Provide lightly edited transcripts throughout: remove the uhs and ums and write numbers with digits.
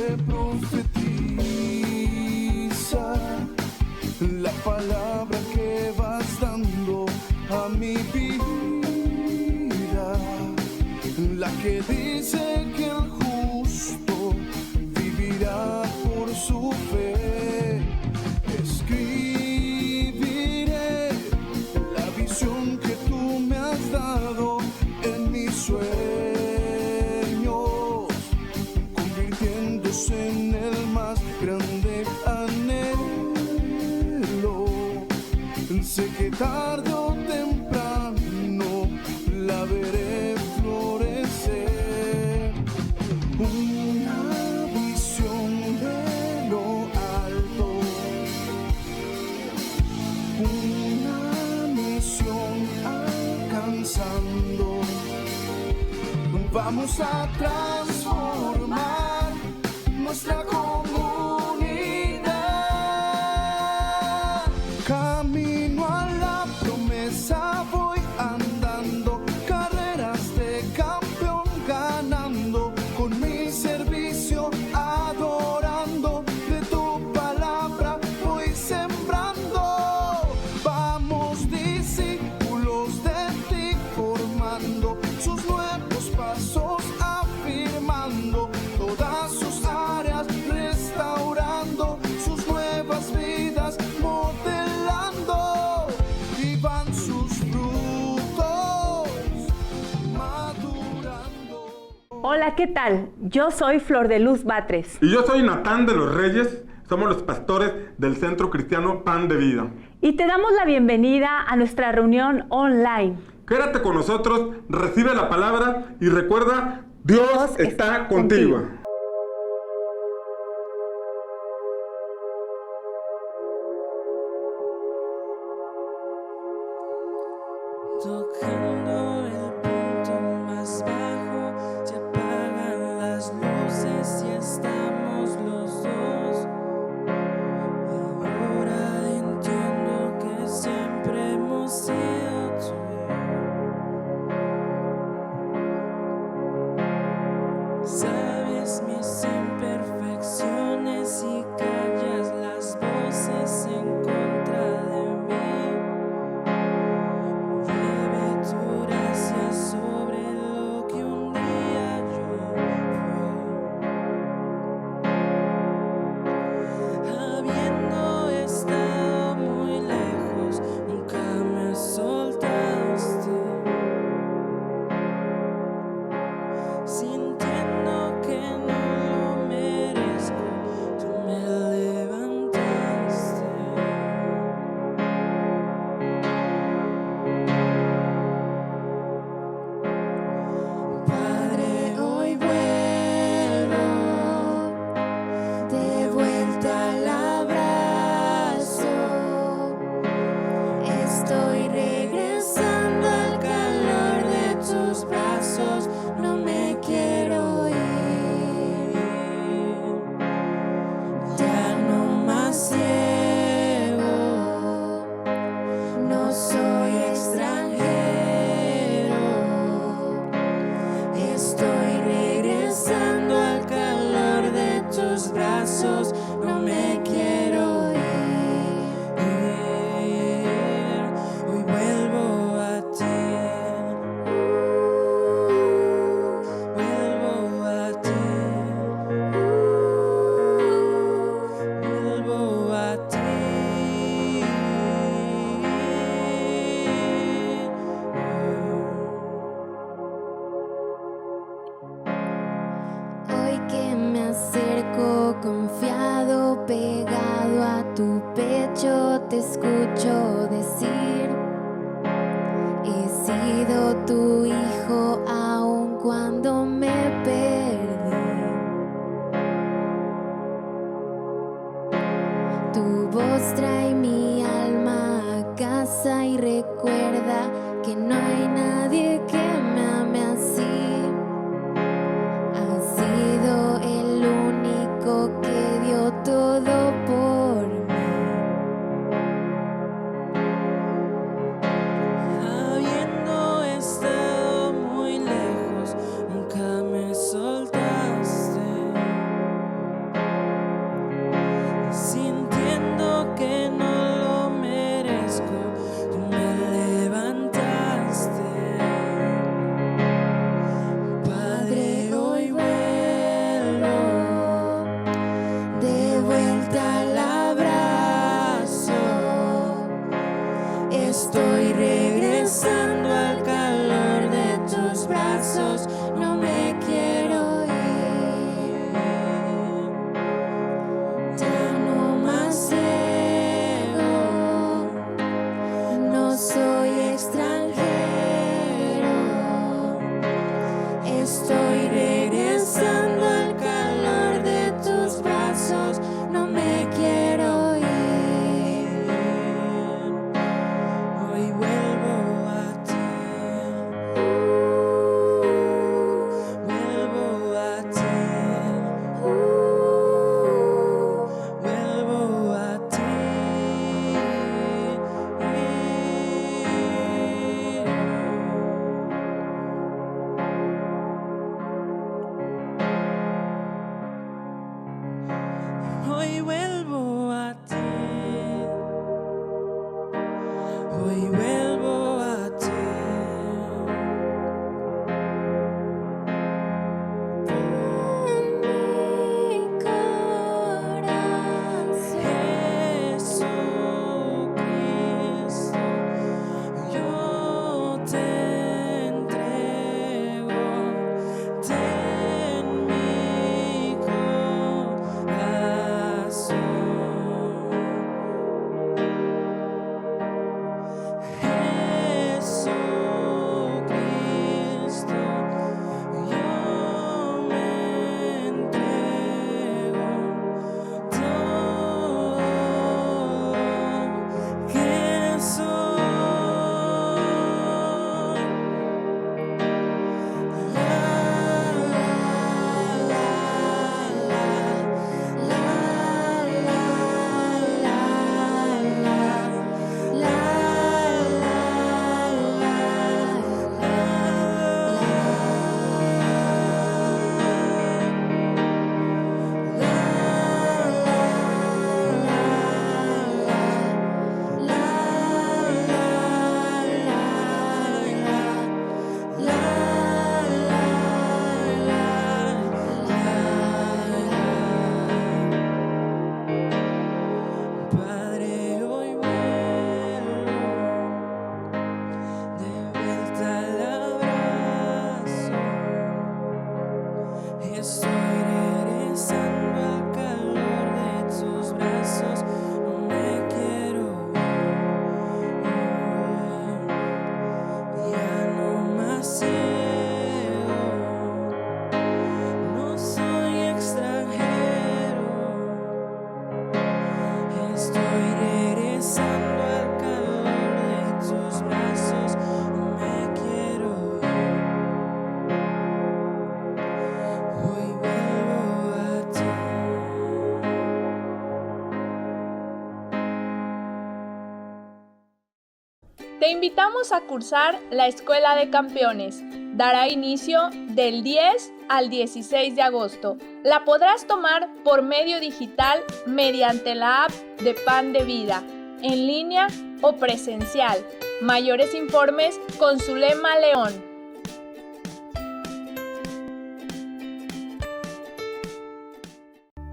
que profetiza la palabra que vas dando a mi vida, la que dice que el justo vivirá por su fe. Escribiré la visión que tú me has dado en mis sueños, convirtiéndose en el más grande anhelo. Sé que tarde o temprano la veré florecer. Una visión de lo alto, una misión alcanzando. Vamos a transformar nuestra comunidad. Camino a la promesa voy andando, carreras de campeón ganando, con mi servicio adorando, de tu palabra voy sembrando. Vamos discípulos de ti formando, sus nuevos pasos afirmando, todas sus áreas restaurando, sus nuevas vidas modelando, y van sus frutos madurando. Hola, ¿qué tal? Yo soy Flor de Luz Batres. Y yo soy Natán de los Reyes. Somos los pastores del Centro Cristiano Pan de Vida. Y te damos la bienvenida a nuestra reunión online. Quédate con nosotros, recibe la palabra y recuerda, Dios está contigo. Tocando el punto más bajo, se apagan las luces y estamos los dos. Ahora entiendo que siempre hemos sido tú y yo. Sabes mis imperfecciones y callas las voces en contra de mí. Lleve tu gracia sobre lo que un día yo fui. Habiendo estado muy lejos, nunca me soltaste. Sintiendo que no lo merezco, tú me levantaste. Padre, hoy vuelvo de vuelta al abrazo. Estoy regresando al calor de tus brazos. No me quiero ir. Ya no más ciego. No soy extranjero. Estoy regresando al calor de tus brazos. No me quiero ir. Hoy vuelvo a ti. Vuelvo a ti. Vuelvo a ti. Hoy que me acerco confiado, pegado a tu pecho, te escucho decir: he sido tu hijo aun cuando me perdí. Tu voz trae mi alma a casa y recuerda que no hay nadie que me ame así. Has sido el único que dio todo por mí. Habiendo estado muy lejos, nunca me soltaste. Hoy vuelvo a ti. Hoy vuelvo a ti. Te invitamos a cursar la Escuela de Campeones. Dará inicio del 10 al 16 de agosto. La podrás tomar por medio digital mediante la app de Pan de Vida, en línea o presencial. Mayores informes con Zulema León.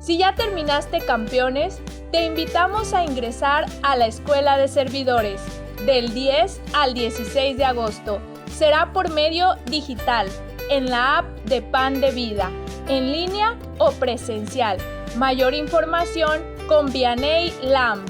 Si ya terminaste Campeones, te invitamos a ingresar a la Escuela de Servidores del 10 al 16 de agosto. Será por medio digital, en la app de Pan de Vida, en línea o presencial. Mayor información con Vianey Lam.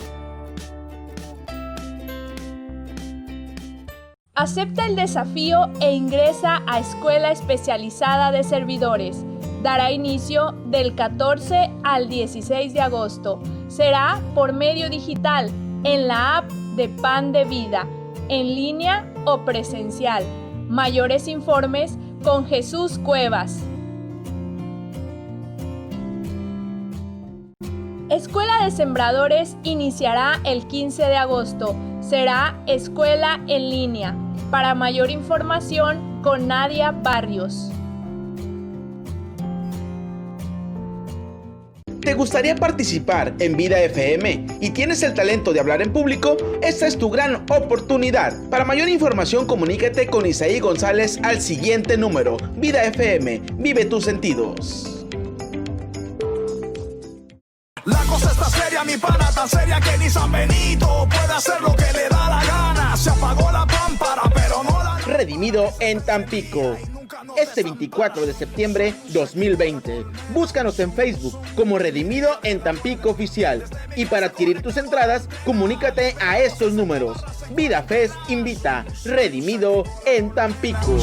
Acepta el desafío e ingresa a Escuela Especializada de Servidores. Dará inicio del 14 al 16 de agosto. Será por medio digital, en la app de Pan de Vida, en línea o presencial. Mayores informes con Jesús Cuevas. Escuela de Sembradores iniciará el 15 de agosto. Será escuela en línea. Para mayor información con Nadia Barrios. ¿Te gustaría participar en Vida FM y tienes el talento de hablar en público? Esta es tu gran oportunidad. Para mayor información, comunícate con Isaí González al siguiente número. Vida FM, vive tus sentidos. La cosa está seria, mi pana, tan seria que ni San Benito puede hacer lo que le da la gana. Se apagó la pámpara, pero no la... Redimido en Tampico. Este 24 de septiembre 2020. Búscanos en Facebook como Redimido en Tampico Oficial. Y para adquirir tus entradas, comunícate a estos números. Vida Fest invita. Redimido en Tampico.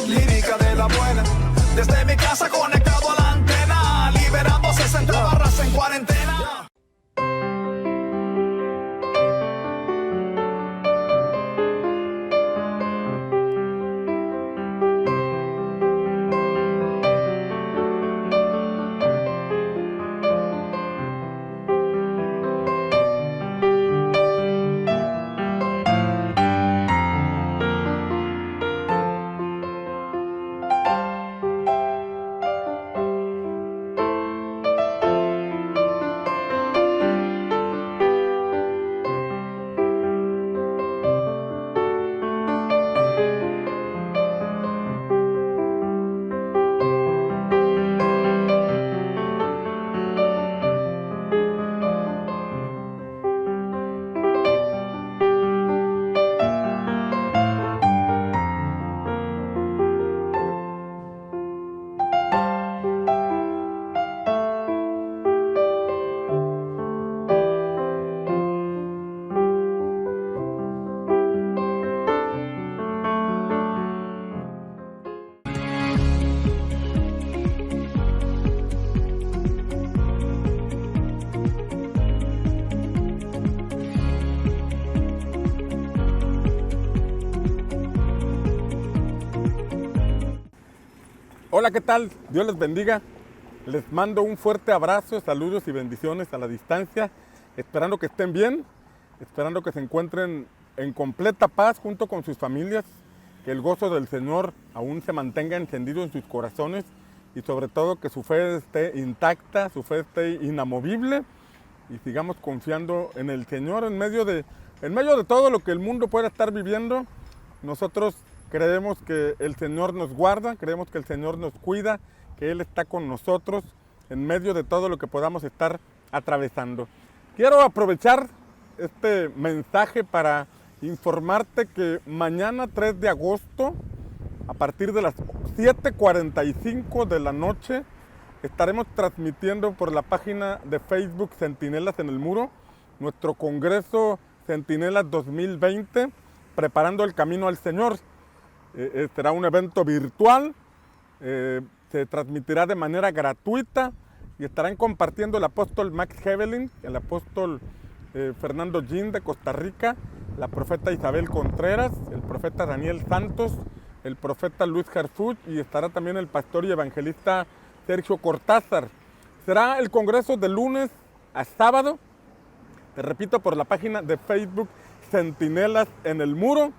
Lírica de la buena. Desde mi casa conectado a la antena. Liberando 60 barras en cuarentena. Hola, ¿qué tal? Dios les bendiga. Les mando un fuerte abrazo, saludos y bendiciones a la distancia, esperando que estén bien, esperando que se encuentren en completa paz junto con sus familias, que el gozo del Señor aún se mantenga encendido en sus corazones y sobre todo que su fe esté intacta, su fe esté inamovible y sigamos confiando en el Señor en medio de todo lo que el mundo pueda estar viviendo. Nosotros creemos que el Señor nos guarda, creemos que el Señor nos cuida, que Él está con nosotros en medio de todo lo que podamos estar atravesando. Quiero aprovechar este mensaje para informarte que mañana 3 de agosto, a partir de las 7:45 de la noche, estaremos transmitiendo por la página de Facebook Centinelas en el Muro, nuestro Congreso Centinelas 2020, preparando el camino al Señor. Será un evento virtual, se transmitirá de manera gratuita y estarán compartiendo el apóstol Max Hevelin, el apóstol Fernando Gin de Costa Rica, la profeta Isabel Contreras, el profeta Daniel Santos, el profeta Luis Harfuch y estará también el pastor y evangelista Sergio Cortázar. Será el congreso de lunes a sábado, te repito, por la página de Facebook Centinelas en el Muro.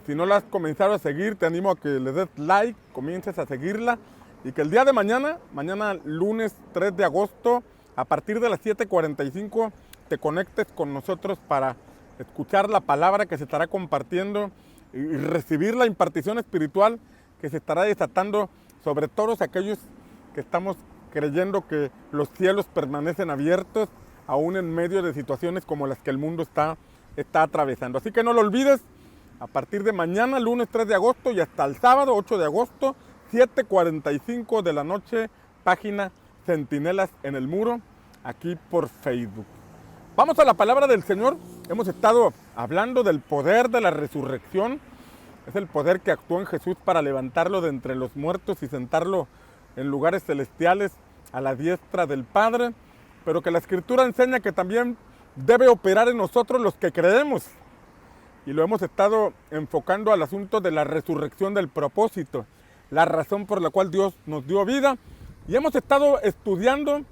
Si no la has comenzado a seguir, te animo a que le des like, comiences a seguirla y que el día de mañana lunes 3 de agosto, a partir de las 7:45, te conectes con nosotros para escuchar la palabra que se estará compartiendo y recibir la impartición espiritual que se estará desatando sobre todos aquellos que estamos creyendo que los cielos permanecen abiertos aún en medio de situaciones como las que el mundo está atravesando. Así que no lo olvides. A partir de mañana, lunes 3 de agosto y hasta el sábado 8 de agosto, 7:45 de la noche, página Centinelas en el Muro, aquí por Facebook. Vamos a la palabra del Señor. Hemos estado hablando del poder de la resurrección. Es el poder que actuó en Jesús para levantarlo de entre los muertos y sentarlo en lugares celestiales a la diestra del Padre, pero que la Escritura enseña que también debe operar en nosotros los que creemos. Y lo hemos estado enfocando al asunto de la resurrección del propósito, la razón por la cual Dios nos dio vida. Y hemos estado estudiando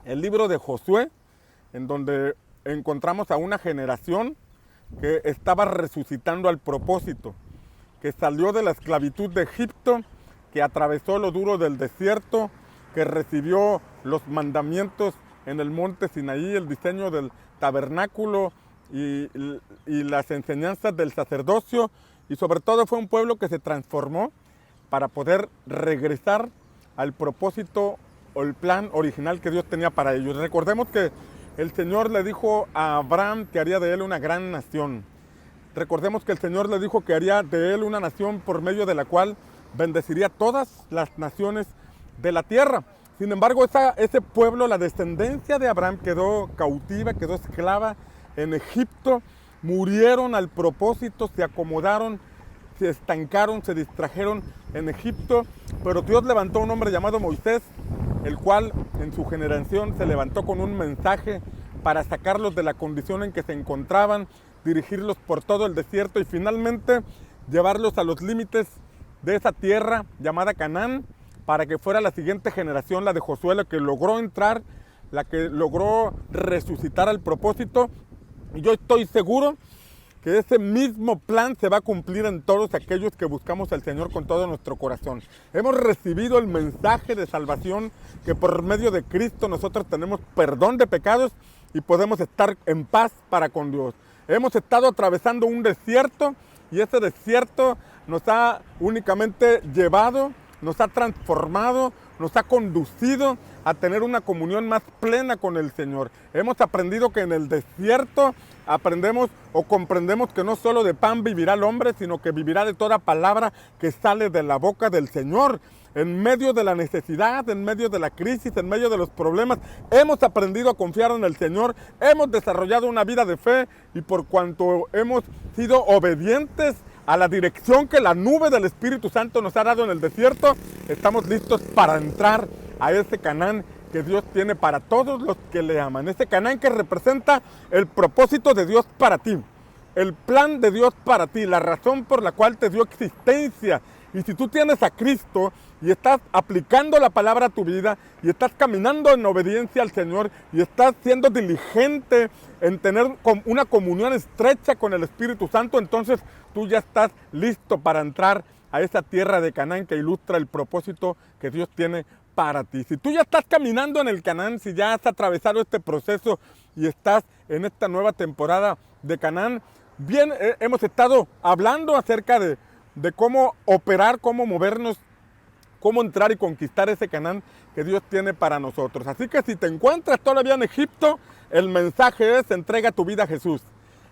el libro de Josué, en donde encontramos a una generación que estaba resucitando al propósito, que salió de la esclavitud de Egipto, que atravesó lo duro del desierto, que recibió los mandamientos en el monte Sinaí, el diseño del tabernáculo, y las enseñanzas del sacerdocio, y sobre todo fue un pueblo que se transformó para poder regresar al propósito o el plan original que Dios tenía para ellos. Recordemos que el Señor le dijo a Abraham que haría de él una gran nación. Recordemos que el Señor le dijo que haría de él una nación por medio de la cual bendeciría todas las naciones de la tierra. Sin embargo, ese pueblo, la descendencia de Abraham, quedó cautiva, quedó esclava en Egipto, murieron al propósito, se acomodaron, se estancaron, se distrajeron en Egipto, pero Dios levantó a un hombre llamado Moisés, el cual en su generación se levantó con un mensaje para sacarlos de la condición en que se encontraban, dirigirlos por todo el desierto y finalmente llevarlos a los límites de esa tierra llamada Canaán, para que fuera la siguiente generación, la de Josué, la que logró entrar, la que logró resucitar al propósito. Y yo estoy seguro que ese mismo plan se va a cumplir en todos aquellos que buscamos al Señor con todo nuestro corazón. Hemos recibido el mensaje de salvación, que por medio de Cristo nosotros tenemos perdón de pecados y podemos estar en paz para con Dios. Hemos estado atravesando un desierto y ese desierto nos ha únicamente llevado, nos ha transformado, nos ha conducido a tener una comunión más plena con el Señor. Hemos aprendido que en el desierto aprendemos o comprendemos que no solo de pan vivirá el hombre, sino que vivirá de toda palabra que sale de la boca del Señor. En medio de la necesidad, en medio de la crisis, en medio de los problemas, hemos aprendido a confiar en el Señor, hemos desarrollado una vida de fe y por cuanto hemos sido obedientes a la dirección que la nube del Espíritu Santo nos ha dado en el desierto, estamos listos para entrar a ese Canaán que Dios tiene para todos los que le aman. Ese Canaán que representa el propósito de Dios para ti, el plan de Dios para ti, la razón por la cual te dio existencia Y si tú tienes a Cristo y estás aplicando la palabra a tu vida y estás caminando en obediencia al Señor y estás siendo diligente en tener una comunión estrecha con el Espíritu Santo, entonces tú ya estás listo para entrar a esa tierra de Canaán que ilustra el propósito que Dios tiene para ti. Si tú ya estás caminando en el Canaán, si ya has atravesado este proceso y estás en esta nueva temporada de Canaán, bien, hemos estado hablando acerca de cómo operar, cómo movernos, cómo entrar y conquistar ese Canaán que Dios tiene para nosotros. Así que si te encuentras todavía en Egipto, el mensaje es: entrega tu vida a Jesús,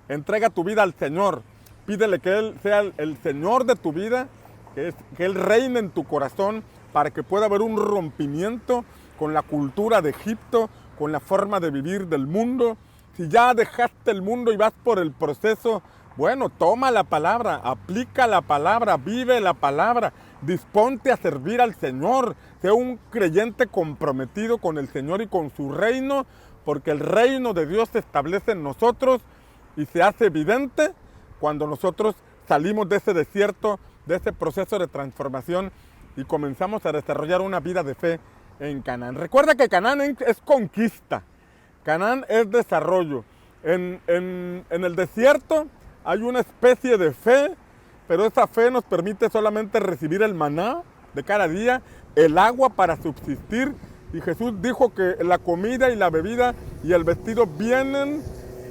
entrega tu vida al Señor, pídele que Él sea el Señor de tu vida, que Él reine en tu corazón, para que pueda haber un rompimiento con la cultura de Egipto, con la forma de vivir del mundo. Si ya dejaste el mundo y vas por el proceso, bueno, toma la palabra, aplica la palabra, vive la palabra, disponte a servir al Señor, sea un creyente comprometido con el Señor y con su reino, porque el reino de Dios se establece en nosotros y se hace evidente cuando nosotros salimos de ese desierto, de ese proceso de transformación y comenzamos a desarrollar una vida de fe en Canaán. Recuerda que Canaán es conquista, Canaán es desarrollo. En el desierto hay una especie de fe, pero esa fe nos permite solamente recibir el maná de cada día, el agua para subsistir. Y Jesús dijo que la comida y la bebida y el vestido vienen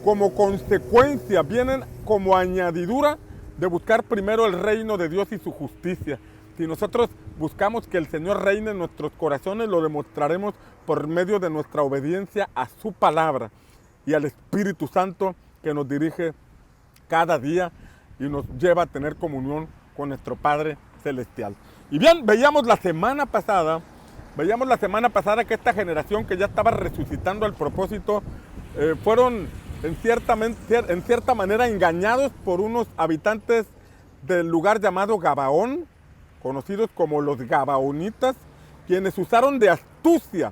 como consecuencia, vienen como añadidura de buscar primero el reino de Dios y su justicia. Si nosotros buscamos que el Señor reine en nuestros corazones, lo demostraremos por medio de nuestra obediencia a su palabra y al Espíritu Santo que nos dirige cada día y nos lleva a tener comunión con nuestro Padre Celestial. Y bien, veíamos la semana pasada que esta generación que ya estaba resucitando al propósito, fueron en cierta manera engañados por unos habitantes del lugar llamado Gabaón, conocidos como los Gabaonitas, quienes usaron de astucia.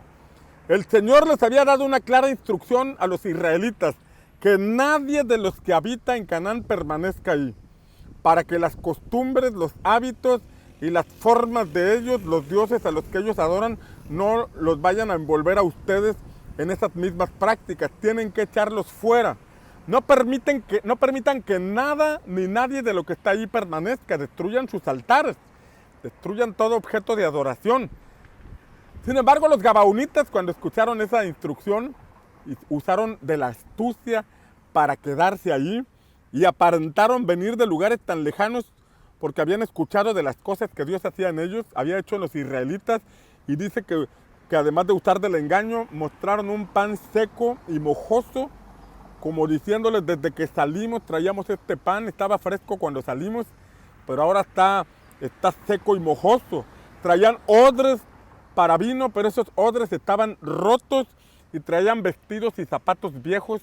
El Señor les había dado una clara instrucción a los israelitas: que nadie de los que habita en Canaán permanezca ahí, para que las costumbres, los hábitos y las formas de ellos, los dioses a los que ellos adoran, no los vayan a envolver a ustedes en esas mismas prácticas. Tienen que echarlos fuera. No permitan que nada ni nadie de lo que está ahí permanezca. Destruyan sus altares, destruyan todo objeto de adoración. Sin embargo, los gabaonitas, cuando escucharon esa instrucción, usaron de la astucia para quedarse allí y aparentaron venir de lugares tan lejanos porque habían escuchado de las cosas que Dios hacía en ellos, había hecho en los israelitas, y dice que además de usar del engaño, mostraron un pan seco y mojoso, como diciéndoles: desde que salimos traíamos este pan, estaba fresco cuando salimos, pero ahora está seco y mojoso. Traían odres para vino, pero esos odres estaban rotos, y traían vestidos y zapatos viejos.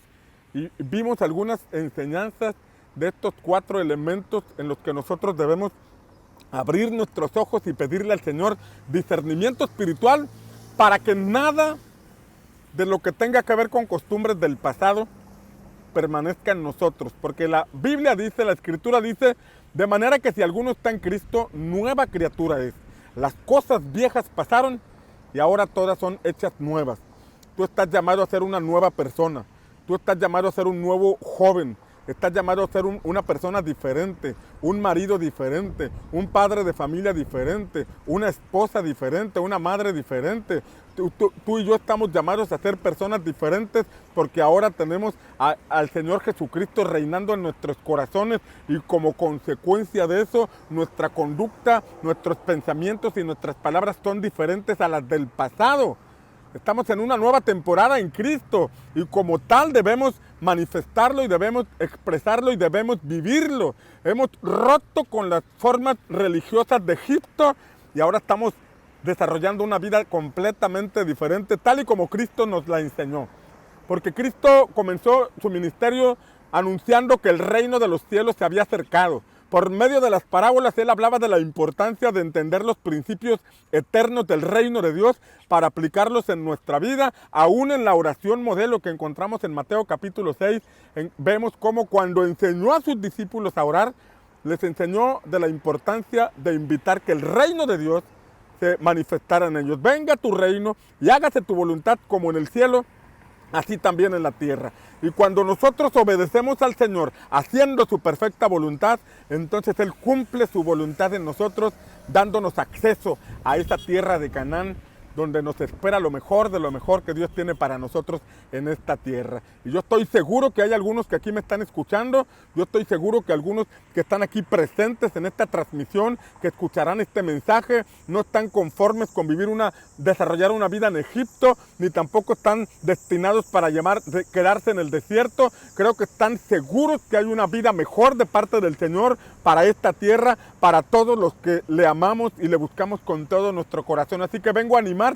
Y vimos algunas enseñanzas de estos 4 elementos en los que nosotros debemos abrir nuestros ojos y pedirle al Señor discernimiento espiritual para que nada de lo que tenga que ver con costumbres del pasado permanezca en nosotros. Porque la Biblia dice, la Escritura dice: de manera que si alguno está en Cristo, nueva criatura es. Las cosas viejas pasaron y ahora todas son hechas nuevas. Tú estás llamado a ser una nueva persona. Tú estás llamado a ser un nuevo joven. Estás llamado a ser una persona diferente, un marido diferente, un padre de familia diferente, una esposa diferente, una madre diferente. Tú y yo estamos llamados a ser personas diferentes porque ahora tenemos al Señor Jesucristo reinando en nuestros corazones, y como consecuencia de eso, nuestra conducta, nuestros pensamientos y nuestras palabras son diferentes a las del pasado. Estamos en una nueva temporada en Cristo y como tal debemos manifestarlo y debemos expresarlo y debemos vivirlo. Hemos roto con las formas religiosas de Egipto y ahora estamos desarrollando una vida completamente diferente, tal y como Cristo nos la enseñó. Porque Cristo comenzó su ministerio anunciando que el reino de los cielos se había acercado. Por medio de las parábolas, Él hablaba de la importancia de entender los principios eternos del reino de Dios para aplicarlos en nuestra vida. Aún en la oración modelo que encontramos en Mateo capítulo 6, vemos cómo cuando enseñó a sus discípulos a orar, les enseñó de la importancia de invitar que el reino de Dios se manifestara en ellos. Venga tu reino y hágase tu voluntad como en el cielo, así también en la tierra. Y cuando nosotros obedecemos al Señor haciendo su perfecta voluntad, entonces Él cumple su voluntad en nosotros, dándonos acceso a esa tierra de Canaán, donde nos espera lo mejor de lo mejor que Dios tiene para nosotros en esta tierra. Y yo estoy seguro que hay algunos que aquí me están escuchando, yo estoy seguro que algunos que están aquí presentes en esta transmisión, que escucharán este mensaje, no están conformes con desarrollar una vida en Egipto, ni tampoco están destinados para quedarse en el desierto. Creo que están seguros que hay una vida mejor de parte del Señor para esta tierra, para todos los que le amamos y le buscamos con todo nuestro corazón. Así que vengo a animarte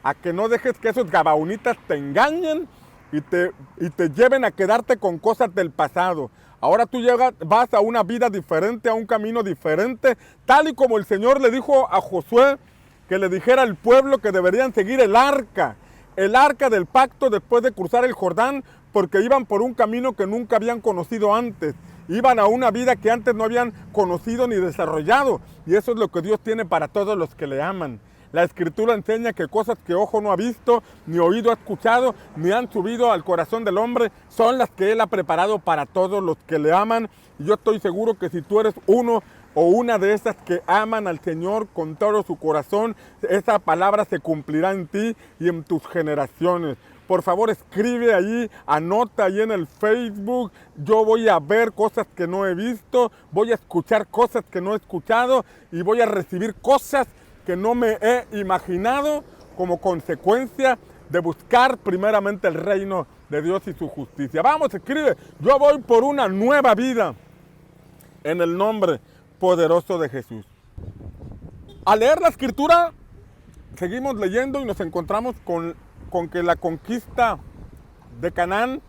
a que no dejes que esos gabaonitas te engañen y te lleven a quedarte con cosas del pasado. Ahora tú vas a una vida diferente, a un camino diferente, tal y como el Señor le dijo a Josué que le dijera al pueblo que deberían seguir el arca del pacto después de cruzar el Jordán, porque iban por un camino que nunca habían conocido antes. Iban a una vida que antes no habían conocido ni desarrollado. Y eso es lo que Dios tiene para todos los que le aman. La Escritura enseña que cosas que ojo no ha visto, ni oído ha escuchado, ni han subido al corazón del hombre, son las que Él ha preparado para todos los que le aman. Y yo estoy seguro que si tú eres uno o una de esas que aman al Señor con todo su corazón, esa palabra se cumplirá en ti y en tus generaciones. Por favor, escribe allí, anota ahí en el Facebook. Yo voy a ver cosas que no he visto, voy a escuchar cosas que no he escuchado y voy a recibir cosas que no me he imaginado como consecuencia de buscar primeramente el reino de Dios y su justicia. Vamos, escribe, yo voy por una nueva vida en el nombre poderoso de Jesús. Al leer la Escritura, seguimos leyendo y nos encontramos con que la conquista de Canaán,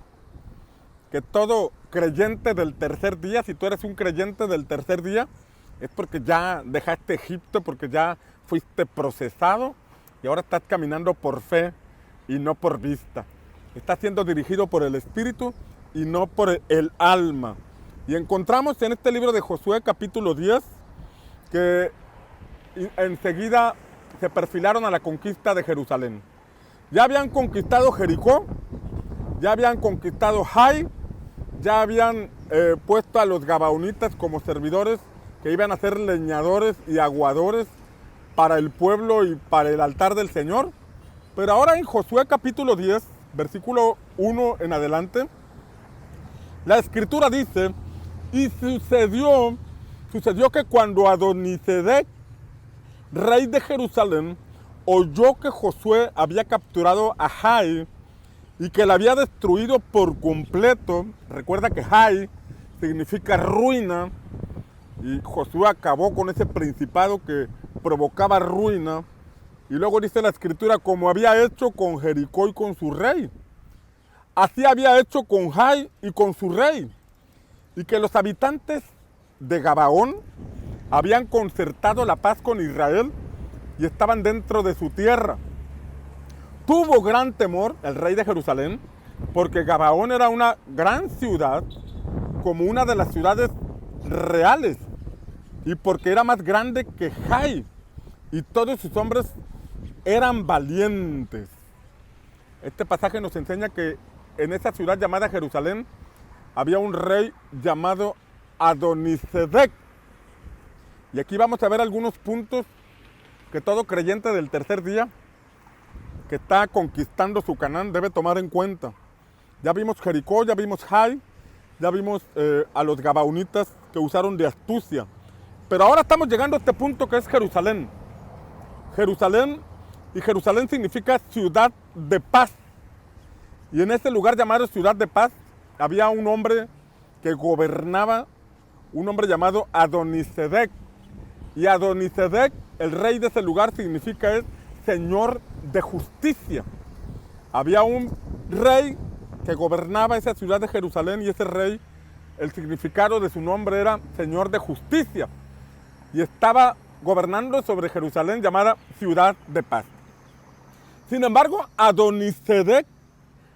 que todo creyente del tercer día, si tú eres un creyente del tercer día, es porque ya dejaste Egipto, porque ya fuiste procesado y ahora estás caminando por fe y no por vista. Estás siendo dirigido por el Espíritu y no por el alma. Y encontramos en este libro de Josué capítulo 10 que enseguida se perfilaron a la conquista de Jerusalén. Ya habían conquistado Jericó, ya habían conquistado Jai, ya habían puesto a los gabaonitas como servidores que iban a ser leñadores y aguadores para el pueblo y para el altar del Señor. Pero ahora en Josué capítulo 10, versículo 1 en adelante, la Escritura dice, y sucedió que cuando Adonisedec, rey de Jerusalén, oyó que Josué había capturado a Jai y que la había destruido por completo. Recuerda que Jai significa ruina y Josué acabó con ese principado que provocaba ruina. Y luego dice la Escritura, como había hecho con Jericó y con su rey, así había hecho con Jai y con su rey. Y que los habitantes de Gabaón habían concertado la paz con Israel y estaban dentro de su tierra. Tuvo gran temor el rey de Jerusalén, porque Gabaón era una gran ciudad, como una de las ciudades reales, y porque era más grande que Jai, y todos sus hombres eran valientes. Este pasaje nos enseña que en esa ciudad llamada Jerusalén había un rey llamado Adonisedec. Y aquí vamos a ver algunos puntos que todo creyente del tercer día que está conquistando su Canaán debe tomar en cuenta. Ya vimos Jericó, ya vimos Jai, ya vimos a los gabaonitas que usaron de astucia. Pero ahora estamos llegando a este punto que es Jerusalén. Jerusalén significa ciudad de paz. Y en este lugar llamado ciudad de paz había un hombre que gobernaba, un hombre llamado Adonisedec. Y Adonisedec, el rey de ese lugar, significa es Señor de justicia. Había un rey que gobernaba esa ciudad de Jerusalén y ese rey, el significado de su nombre era Señor de justicia. Y estaba gobernando sobre Jerusalén llamada ciudad de paz. Sin embargo, Adonisedec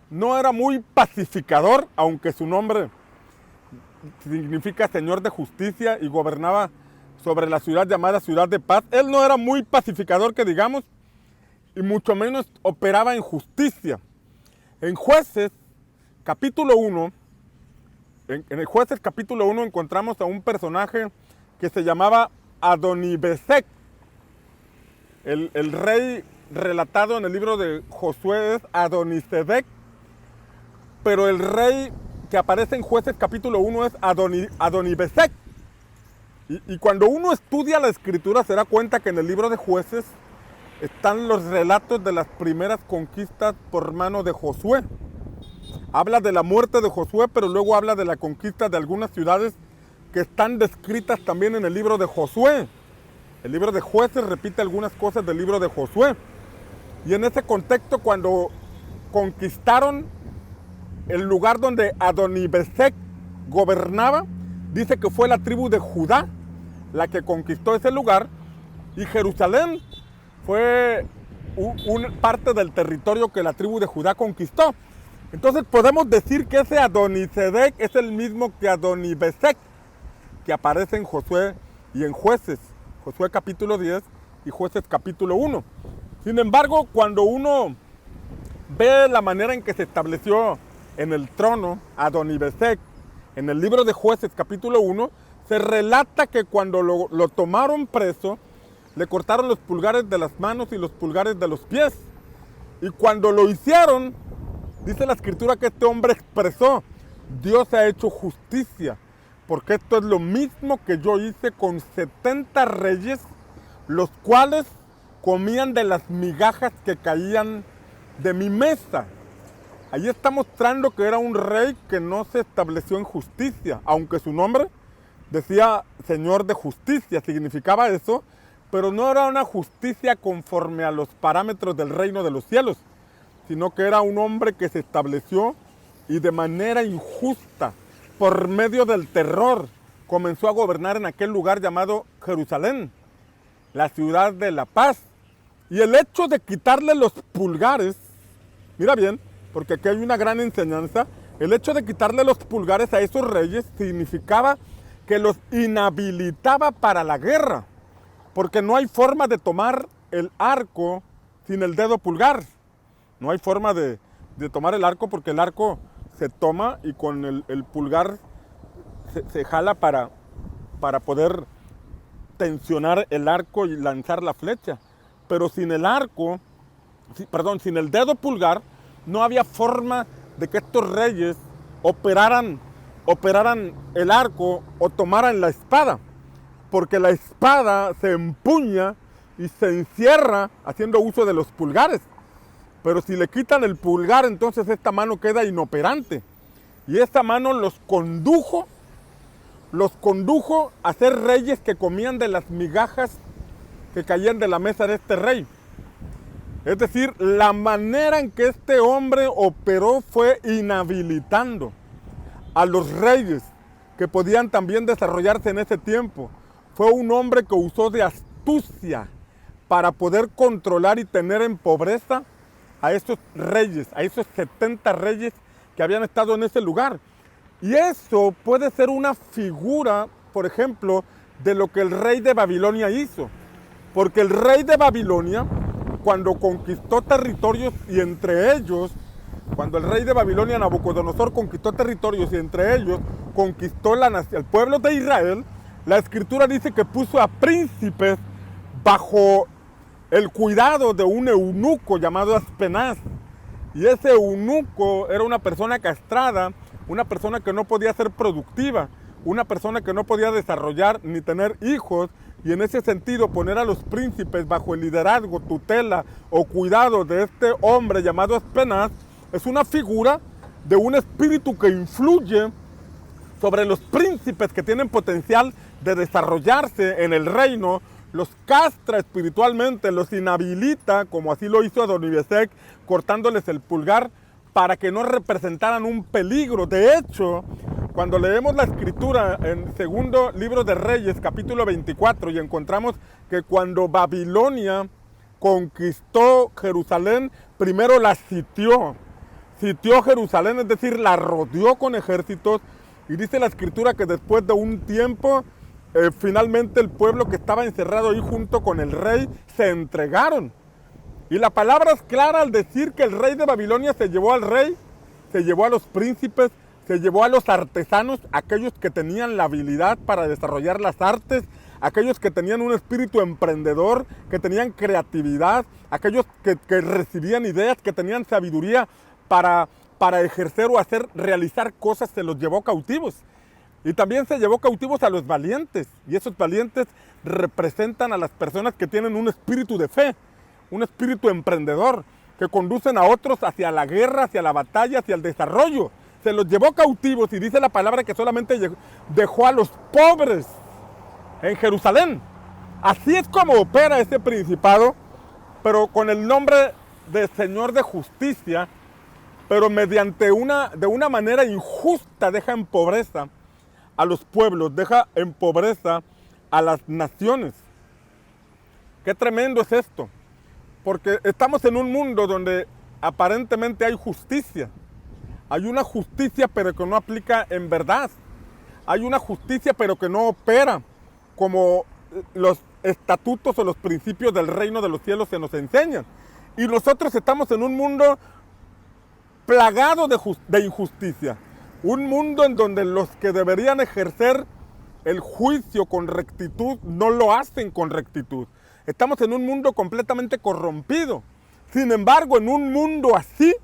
no era muy pacificador, aunque su nombre significa Señor de justicia, y gobernaba sobre la ciudad llamada Ciudad de Paz. Él no era muy pacificador, que digamos, y mucho menos operaba en justicia. En Jueces, capítulo 1, en el Jueces capítulo 1 encontramos a un personaje que se llamaba Adonibesec. El rey relatado en el libro de Josué es Adonisedec, pero el rey que aparece en Jueces capítulo 1 es Adonibesec. Y cuando uno estudia la escritura se da cuenta que en el libro de Jueces están los relatos de las primeras conquistas por mano de Josué. Habla de la muerte de Josué, pero luego habla de la conquista de algunas ciudades que están descritas también en el libro de Josué. El libro de Jueces repite algunas cosas del libro de Josué. Y en ese contexto, cuando conquistaron el lugar donde Adonibesec gobernaba, dice que fue la tribu de Judá la que conquistó ese lugar, y Jerusalén fue una parte del territorio que la tribu de Judá conquistó. Entonces podemos decir que ese Adonisedec es el mismo que Adonibesec, que aparece en Josué y en Jueces, Josué capítulo 10 y Jueces capítulo 1. Sin embargo, cuando uno ve la manera en que se estableció en el trono Adonibesec, en el libro de Jueces capítulo 1, se relata que cuando lo tomaron preso, le cortaron los pulgares de las manos y los pulgares de los pies. Y cuando lo hicieron, dice la escritura que este hombre expresó: Dios ha hecho justicia, porque esto es lo mismo que yo hice con 70 reyes, los cuales comían de las migajas que caían de mi mesa. Ahí está mostrando que era un rey que no se estableció en justicia, aunque su nombre decía Señor de justicia, significaba eso, pero no era una justicia conforme a los parámetros del reino de los cielos, sino que era un hombre que se estableció y de manera injusta, por medio del terror, comenzó a gobernar en aquel lugar llamado Jerusalén, la ciudad de la paz. Y el hecho de quitarle los pulgares, mira bien, porque aquí hay una gran enseñanza, el hecho de quitarle los pulgares a esos reyes significaba que los inhabilitaba para la guerra, porque no hay forma de tomar el arco sin el dedo pulgar. No hay forma de tomar el arco, porque el arco se toma y con el pulgar se jala para poder tensionar el arco y lanzar la flecha. Pero sin el arco, sin el dedo pulgar, no había forma de que estos reyes operaran el arco o tomaran la espada, porque la espada se empuña y se encierra haciendo uso de los pulgares. Pero si le quitan el pulgar, entonces esta mano queda inoperante. Y esta mano los condujo a ser reyes que comían de las migajas que caían de la mesa de este rey. Es decir, la manera en que este hombre operó fue inhabilitando a los reyes que podían también desarrollarse en ese tiempo. Fue un hombre que usó de astucia para poder controlar y tener en pobreza a esos reyes, a esos 70 reyes que habían estado en ese lugar. Y eso puede ser una figura, por ejemplo, de lo que el rey de Babilonia hizo. Porque el rey de Babilonia, cuando conquistó territorios, y entre ellos, cuando el rey de Babilonia, Nabucodonosor, conquistó territorios y entre ellos conquistó el pueblo de Israel, la escritura dice que puso a príncipes bajo el cuidado de un eunuco llamado Aspenaz. Y ese eunuco era una persona castrada, una persona que no podía ser productiva, una persona que no podía desarrollar ni tener hijos, y en ese sentido poner a los príncipes bajo el liderazgo, tutela o cuidado de este hombre llamado Aspenaz es una figura de un espíritu que influye sobre los príncipes que tienen potencial de desarrollarse en el reino, los castra espiritualmente, los inhabilita, como así lo hizo Adonibesec, cortándoles el pulgar para que no representaran un peligro. De hecho, cuando leemos la escritura en segundo libro de Reyes, capítulo 24, y encontramos que cuando Babilonia conquistó Jerusalén, primero la sitió Jerusalén, es decir, la rodeó con ejércitos, Y dice la escritura que después de un tiempo, finalmente el pueblo que estaba encerrado ahí junto con el rey se entregaron. Y la palabra es clara al decir que el rey de Babilonia se llevó al rey, se llevó a los príncipes, se llevó a los artesanos, aquellos que tenían la habilidad para desarrollar las artes, aquellos que tenían un espíritu emprendedor, que tenían creatividad, aquellos que recibían ideas, que tenían sabiduría para ejercer o realizar cosas, se los llevó cautivos. Y también se llevó cautivos a los valientes. Y esos valientes representan a las personas que tienen un espíritu de fe, un espíritu emprendedor, que conducen a otros hacia la guerra, hacia la batalla, hacia el desarrollo. Se los llevó cautivos y dice la palabra que solamente dejó a los pobres en Jerusalén. Así es como opera ese principado, pero con el nombre de Señor de Justicia, pero mediante de una manera injusta deja en pobreza a los pueblos, deja en pobreza a las naciones. Qué tremendo es esto, porque estamos en un mundo donde aparentemente hay justicia. Hay una justicia pero que no aplica en verdad. Hay una justicia pero que no opera como los estatutos o los principios del reino de los cielos se nos enseñan. Y nosotros estamos en un mundo plagado de injusticia. Un mundo en donde los que deberían ejercer el juicio con rectitud no lo hacen con rectitud. Estamos en un mundo completamente corrompido. Sin embargo, en un mundo así,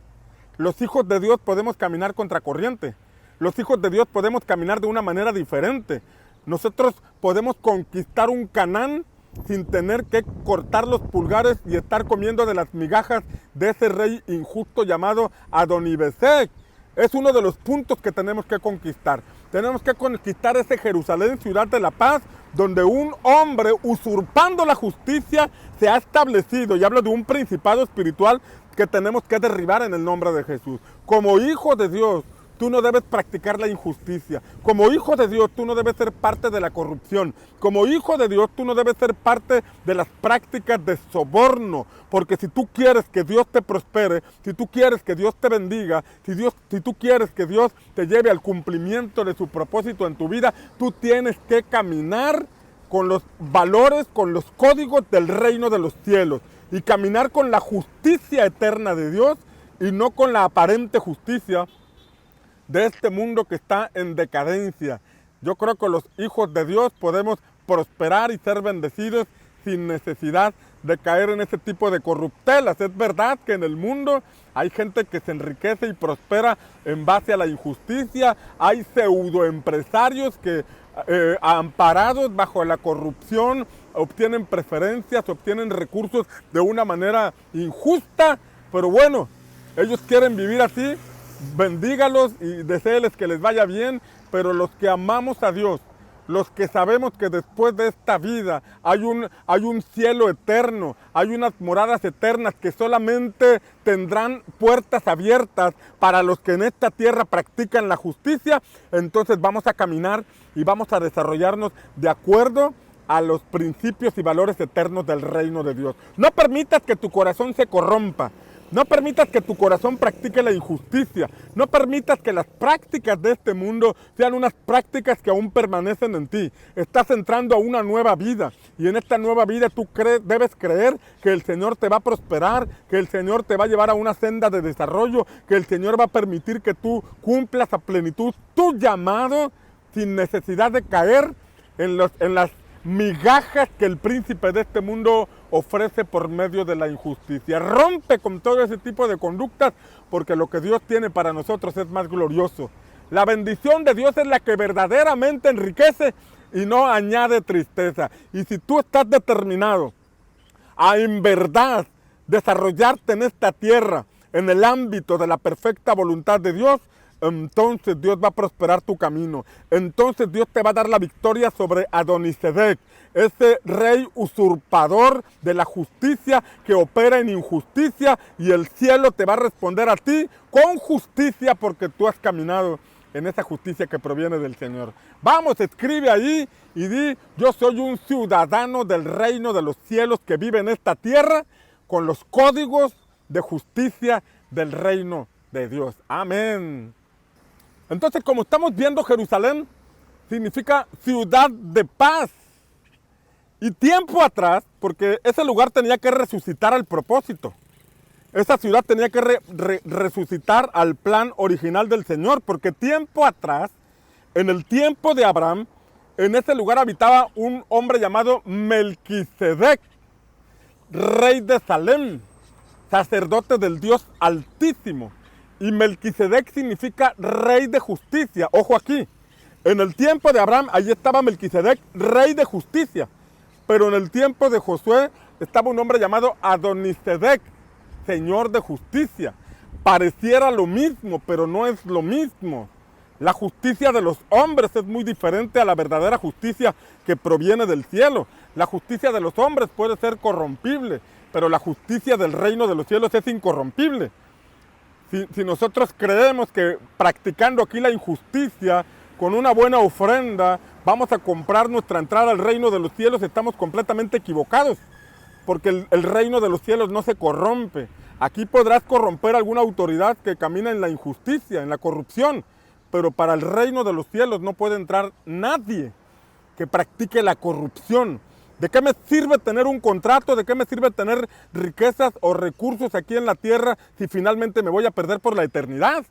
los hijos de Dios podemos caminar contracorriente. Los hijos de Dios podemos caminar de una manera diferente. Nosotros podemos conquistar un Canaán sin tener que cortar los pulgares y estar comiendo de las migajas de ese rey injusto llamado Adonibesec. Es uno de los puntos que tenemos que conquistar. Tenemos que conquistar ese Jerusalén, ciudad de la paz, donde un hombre usurpando la justicia se ha establecido. Y hablo de un principado espiritual que tenemos que derribar en el nombre de Jesús. Como hijo de Dios, tú no debes practicar la injusticia. Como hijo de Dios, tú no debes ser parte de la corrupción. Como hijo de Dios, tú no debes ser parte de las prácticas de soborno. Porque si tú quieres que Dios te prospere, si tú quieres que Dios te bendiga, si tú quieres que Dios te lleve al cumplimiento de su propósito en tu vida, tú tienes que caminar con los valores, con los códigos del reino de los cielos. Y caminar con la justicia eterna de Dios y no con la aparente justicia de este mundo que está en decadencia. Yo creo que los hijos de Dios podemos prosperar y ser bendecidos sin necesidad de caer en ese tipo de corruptelas. Es verdad que en el mundo hay gente que se enriquece y prospera en base a la injusticia. Hay pseudoempresarios que amparados bajo la corrupción obtienen preferencias, obtienen recursos de una manera injusta. Pero bueno, ellos quieren vivir así. Bendígalos y deséeles que les vaya bien, pero los que amamos a Dios, los que sabemos que después de esta vida hay un cielo eterno, hay unas moradas eternas que solamente tendrán puertas abiertas para los que en esta tierra practican la justicia, entonces vamos a caminar y vamos a desarrollarnos de acuerdo a los principios y valores eternos del reino de Dios. No permitas que tu corazón se corrompa. No permitas que tu corazón practique la injusticia. No permitas que las prácticas de este mundo sean unas prácticas que aún permanecen en ti. Estás entrando a una nueva vida. Y en esta nueva vida tú debes creer que el Señor te va a prosperar, que el Señor te va a llevar a una senda de desarrollo, que el Señor va a permitir que tú cumplas a plenitud tu llamado sin necesidad de caer en las migajas que el príncipe de este mundo ofrece por medio de la injusticia. Rompe con todo ese tipo de conductas, porque lo que Dios tiene para nosotros es más glorioso. La bendición de Dios es la que verdaderamente enriquece y no añade tristeza. Y si tú estás determinado a en verdad desarrollarte en esta tierra, en el ámbito de la perfecta voluntad de Dios, entonces Dios va a prosperar tu camino. Entonces Dios te va a dar la victoria sobre Adonisedec, ese rey usurpador de la justicia que opera en injusticia, y el cielo te va a responder a ti con justicia porque tú has caminado en esa justicia que proviene del Señor. Vamos, escribe ahí y di: yo soy un ciudadano del reino de los cielos que vive en esta tierra con los códigos de justicia del reino de Dios. Amén. Entonces, como estamos viendo, Jerusalén significa ciudad de paz. Y tiempo atrás, porque ese lugar tenía que resucitar al propósito. Esa ciudad tenía que resucitar al plan original del Señor, porque tiempo atrás, en el tiempo de Abraham, en ese lugar habitaba un hombre llamado Melquisedec, rey de Salem, sacerdote del Dios Altísimo. Y Melquisedec significa rey de justicia. Ojo aquí, en el tiempo de Abraham, allí estaba Melquisedec, rey de justicia. Pero en el tiempo de Josué estaba un hombre llamado Adonisedec, señor de justicia. Pareciera lo mismo, pero no es lo mismo. La justicia de los hombres es muy diferente a la verdadera justicia que proviene del cielo. La justicia de los hombres puede ser corrompible, pero la justicia del reino de los cielos es incorrompible. Si nosotros creemos que practicando aquí la injusticia, con una buena ofrenda, vamos a comprar nuestra entrada al reino de los cielos, estamos completamente equivocados. Porque el reino de los cielos no se corrompe. Aquí podrás corromper alguna autoridad que camina en la injusticia, en la corrupción, pero para el reino de los cielos no puede entrar nadie que practique la corrupción. ¿De qué me sirve tener un contrato? ¿De qué me sirve tener riquezas o recursos aquí en la tierra si finalmente me voy a perder por la eternidad?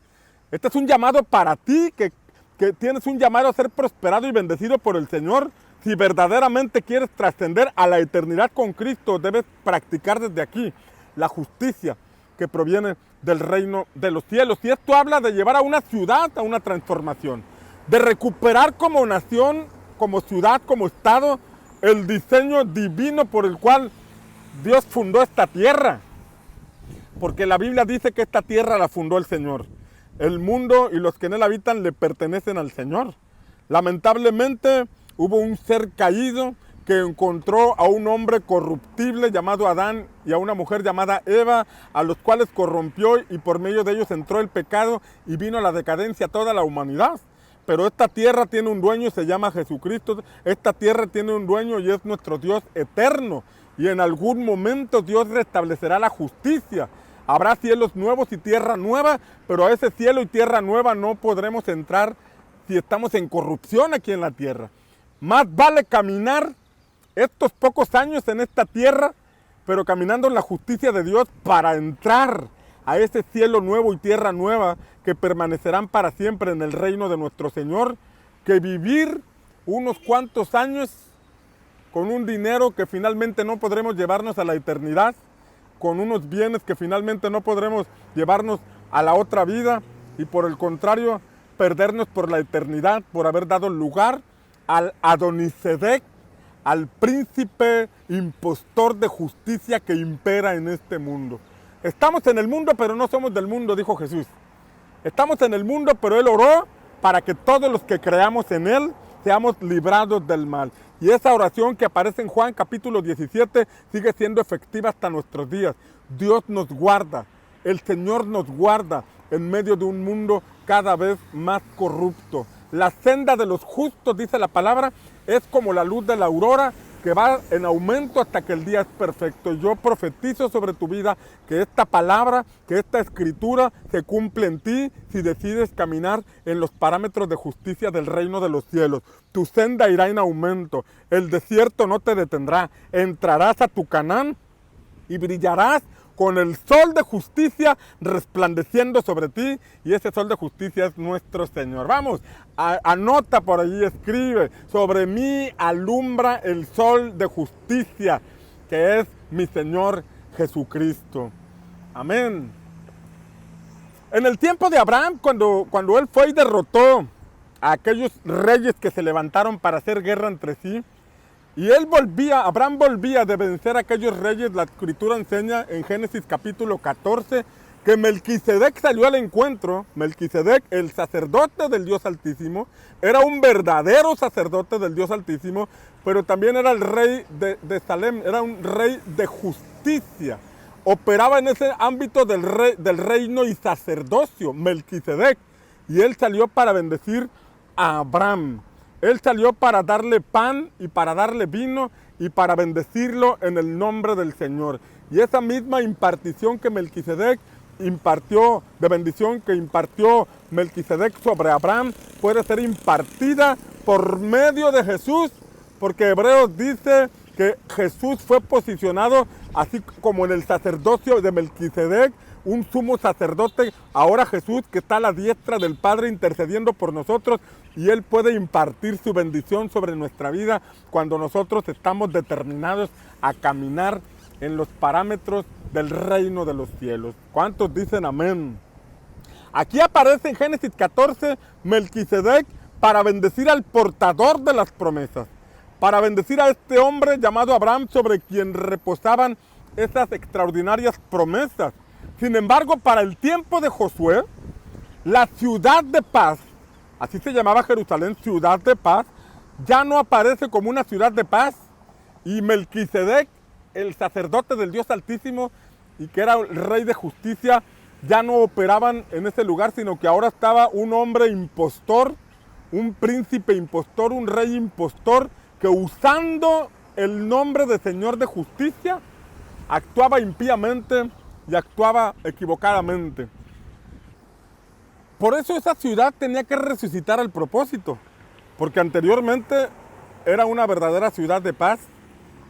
Este es un llamado para ti, que tienes un llamado a ser prosperado y bendecido por el Señor. Si verdaderamente quieres trascender a la eternidad con Cristo, debes practicar desde aquí la justicia que proviene del reino de los cielos. Y esto habla de llevar a una ciudad a una transformación, de recuperar como nación, como ciudad, como estado, el diseño divino por el cual Dios fundó esta tierra. Porque la Biblia dice que esta tierra la fundó el Señor. El mundo y los que en él habitan le pertenecen al Señor. Lamentablemente hubo un ser caído que encontró a un hombre corruptible llamado Adán y a una mujer llamada Eva, a los cuales corrompió y por medio de ellos entró el pecado y vino la decadencia a toda la humanidad. Pero esta tierra tiene un dueño y se llama Jesucristo. Esta tierra tiene un dueño y es nuestro Dios eterno. Y en algún momento Dios restablecerá la justicia. Habrá cielos nuevos y tierra nueva, pero a ese cielo y tierra nueva no podremos entrar si estamos en corrupción aquí en la tierra. Más vale caminar estos pocos años en esta tierra, pero caminando en la justicia de Dios para entrar a ese cielo nuevo y tierra nueva que permanecerán para siempre en el reino de nuestro Señor, que vivir unos cuantos años con un dinero que finalmente no podremos llevarnos a la eternidad, con unos bienes que finalmente no podremos llevarnos a la otra vida y por el contrario perdernos por la eternidad por haber dado lugar al Adonisedec, al príncipe impostor de justicia que impera en este mundo. Estamos en el mundo, pero no somos del mundo, dijo Jesús. Estamos en el mundo, pero Él oró para que todos los que creamos en Él seamos librados del mal. Y esa oración que aparece en Juan capítulo 17 sigue siendo efectiva hasta nuestros días. Dios nos guarda, el Señor nos guarda en medio de un mundo cada vez más corrupto. La senda de los justos, dice la palabra, es como la luz de la aurora que va en aumento hasta que el día es perfecto. Yo profetizo sobre tu vida que esta palabra, que esta escritura se cumple en ti si decides caminar en los parámetros de justicia del reino de los cielos. Tu senda irá en aumento, el desierto no te detendrá, entrarás a tu Canaán y brillarás con el sol de justicia resplandeciendo sobre ti, y ese sol de justicia es nuestro Señor. Vamos, anota por allí, escribe: sobre mí alumbra el sol de justicia, que es mi Señor Jesucristo. Amén. En el tiempo de Abraham, cuando él fue y derrotó a aquellos reyes que se levantaron para hacer guerra entre sí, y Abraham volvía de vencer a aquellos reyes, la escritura enseña en Génesis capítulo 14 que Melquisedec salió al encuentro. Melquisedec, el sacerdote del Dios Altísimo, era un verdadero sacerdote del Dios Altísimo, pero también era el rey de Salem, era un rey de justicia. Operaba en ese ámbito del reino y sacerdocio, Melquisedec, y él salió para bendecir a Abraham. Él salió para darle pan y para darle vino y para bendecirlo en el nombre del Señor. Y esa misma impartición que Melquisedec impartió, de bendición que impartió Melquisedec sobre Abraham, puede ser impartida por medio de Jesús, porque Hebreos dice que Jesús fue posicionado así como en el sacerdocio de Melquisedec, un sumo sacerdote, ahora Jesús que está a la diestra del Padre intercediendo por nosotros, y Él puede impartir su bendición sobre nuestra vida cuando nosotros estamos determinados a caminar en los parámetros del reino de los cielos. ¿Cuántos dicen amén? Aquí aparece en Génesis 14 Melquisedec para bendecir al portador de las promesas, para bendecir a este hombre llamado Abraham sobre quien reposaban esas extraordinarias promesas. Sin embargo, para el tiempo de Josué, la ciudad de paz, así se llamaba Jerusalén, ciudad de paz, ya no aparece como una ciudad de paz, y Melquisedec, el sacerdote del Dios Altísimo y que era el rey de justicia, ya no operaban en ese lugar, sino que ahora estaba un hombre impostor, un príncipe impostor, un rey impostor, que usando el nombre de Señor de justicia, actuaba impíamente y actuaba equivocadamente. Por eso esa ciudad tenía que resucitar al propósito, porque anteriormente era una verdadera ciudad de paz,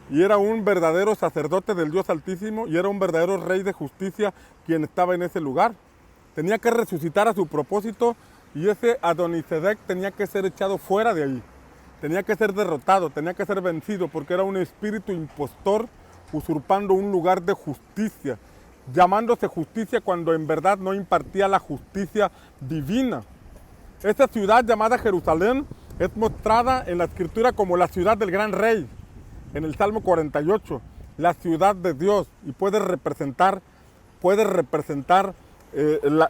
y era un verdadero sacerdote del Dios Altísimo, y era un verdadero rey de justicia quien estaba en ese lugar. Tenía que resucitar a su propósito, y ese Adonisedec tenía que ser echado fuera de ahí. Tenía que ser derrotado, tenía que ser vencido, porque era un espíritu impostor usurpando un lugar de justicia, llamándose justicia cuando en verdad no impartía la justicia divina. Esta ciudad llamada Jerusalén es mostrada en la Escritura como la ciudad del gran rey, en el Salmo 48, la ciudad de Dios, y puede representar el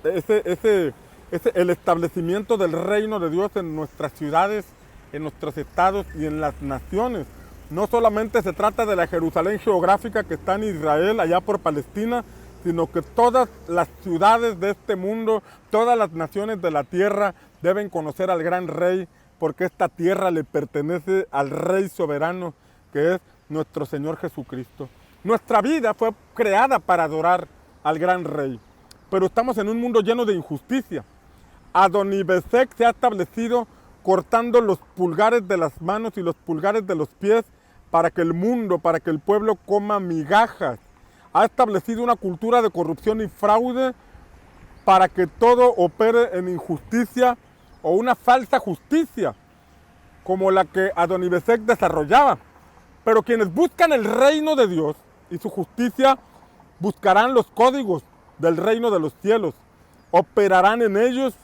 establecimiento del reino de Dios en nuestras ciudades, en nuestros estados y en las naciones. No solamente se trata de la Jerusalén geográfica que está en Israel, allá por Palestina, sino que todas las ciudades de este mundo, todas las naciones de la tierra deben conocer al gran rey, porque esta tierra le pertenece al rey soberano, que es nuestro Señor Jesucristo. Nuestra vida fue creada para adorar al gran rey, pero estamos en un mundo lleno de injusticia. Adonisedec se ha establecido cortando los pulgares de las manos y los pulgares de los pies para que el mundo, para que el pueblo coma migajas. Ha establecido una cultura de corrupción y fraude para que todo opere en injusticia o una falsa justicia, como la que Adonisedec desarrollaba. Pero quienes buscan el reino de Dios y su justicia buscarán los códigos del reino de los cielos, operarán en ellos,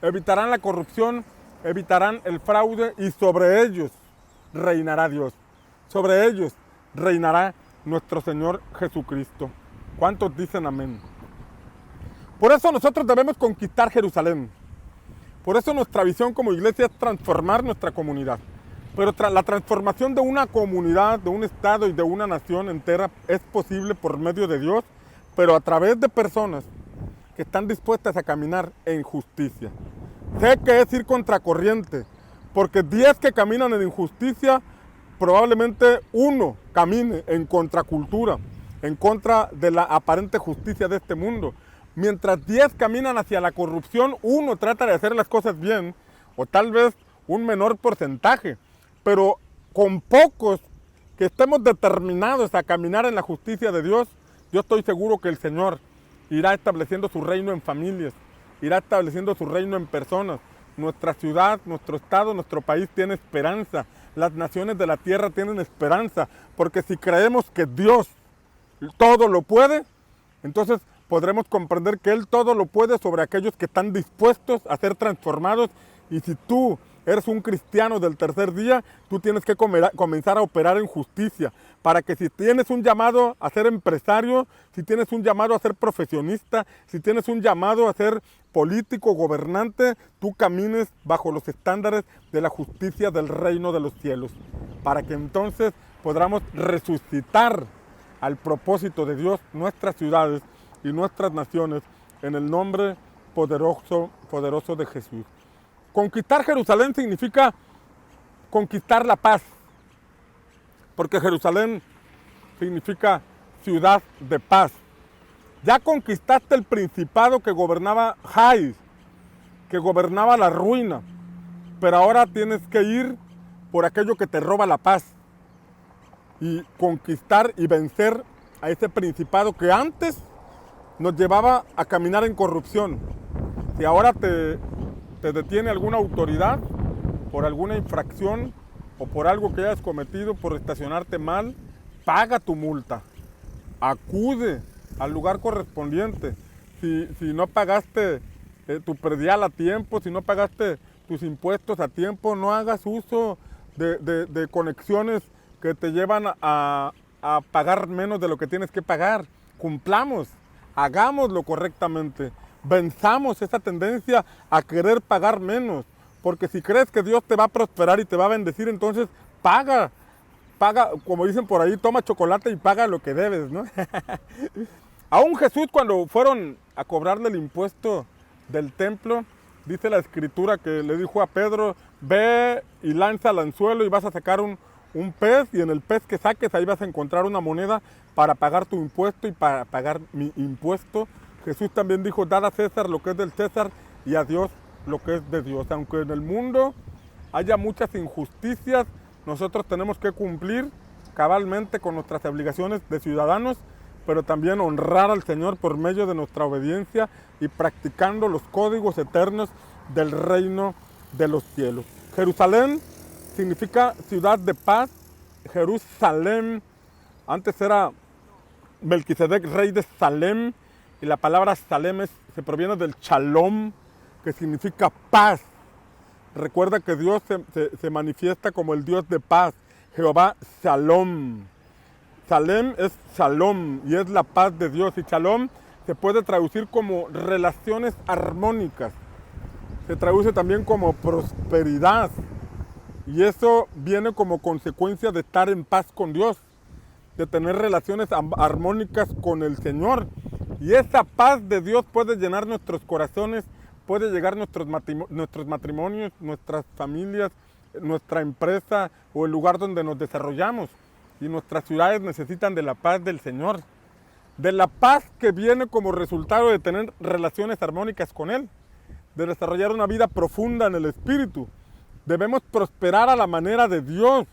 evitarán la corrupción, evitarán el fraude, y sobre ellos reinará Dios. Sobre ellos reinará nuestro Señor Jesucristo. ¿Cuántos dicen amén? Por eso nosotros debemos conquistar Jerusalén. Por eso nuestra visión como iglesia es transformar nuestra comunidad. Pero la transformación de una comunidad, de un estado y de una nación entera es posible por medio de Dios, pero a través de personas que están dispuestas a caminar en justicia. Sé que es ir contracorriente, porque 10 que caminan en injusticia, probablemente uno camine en contracultura, en contra de la aparente justicia de este mundo. Mientras 10 caminan hacia la corrupción, uno trata de hacer las cosas bien, o tal vez un menor porcentaje. Pero con pocos que estemos determinados a caminar en la justicia de Dios, yo estoy seguro que el Señor irá estableciendo su reino en familias, irá estableciendo su reino en personas. Nuestra ciudad, nuestro estado, nuestro país tiene esperanza. Las naciones de la tierra tienen esperanza, porque si creemos que Dios todo lo puede, entonces podremos comprender que Él todo lo puede sobre aquellos que están dispuestos a ser transformados. Y si tú eres un cristiano del tercer día, tú tienes que comenzar a operar en justicia, para que si tienes un llamado a ser empresario, si tienes un llamado a ser profesionista, si tienes un llamado a ser político, gobernante, tú camines bajo los estándares de la justicia del reino de los cielos, para que entonces podamos resucitar al propósito de Dios nuestras ciudades y nuestras naciones en el nombre poderoso de Jesús. Conquistar Jerusalén significa conquistar la paz, porque Jerusalén significa ciudad de paz. Ya conquistaste el principado que gobernaba Jai, que gobernaba la ruina, pero ahora tienes que ir por aquello que te roba la paz y conquistar y vencer a ese principado que antes nos llevaba a caminar en corrupción. Si ahora te detiene alguna autoridad por alguna infracción o por algo que hayas cometido, por estacionarte mal, paga tu multa, acude al lugar correspondiente. Si no pagaste tu predial a tiempo, si no pagaste tus impuestos a tiempo, no hagas uso de conexiones que te llevan a pagar menos de lo que tienes que pagar. Cumplamos, hagámoslo correctamente, venzamos esa tendencia a querer pagar menos, porque si crees que Dios te va a prosperar y te va a bendecir, entonces paga, como dicen por ahí, toma chocolate y paga lo que debes, ¿no? Aún Jesús, cuando fueron a cobrarle el impuesto del templo, dice la escritura que le dijo a Pedro: ve y lanza al anzuelo y vas a sacar un pez, y en el pez que saques ahí vas a encontrar una moneda para pagar tu impuesto y para pagar mi impuesto. Jesús también dijo: dad a César lo que es del César y a Dios lo que es de Dios. Aunque en el mundo haya muchas injusticias, nosotros tenemos que cumplir cabalmente con nuestras obligaciones de ciudadanos, pero también honrar al Señor por medio de nuestra obediencia y practicando los códigos eternos del reino de los cielos. Jerusalén significa ciudad de paz. Jerusalén, antes era Melquisedec, rey de Salem, y la palabra Salem se proviene del Shalom, que significa paz. Recuerda que Dios se manifiesta como el Dios de paz, Jehová Shalom. Salem es Shalom y es la paz de Dios, y Shalom se puede traducir como relaciones armónicas, se traduce también como prosperidad, y eso viene como consecuencia de estar en paz con Dios, de tener relaciones armónicas con el Señor, y esa paz de Dios puede llenar nuestros corazones, puede llegar nuestros matrimonios, nuestras familias, nuestra empresa o el lugar donde nos desarrollamos. Y nuestras ciudades necesitan de la paz del Señor, de la paz que viene como resultado de tener relaciones armónicas con Él, de desarrollar una vida profunda en el Espíritu. Debemos prosperar a la manera de Dios.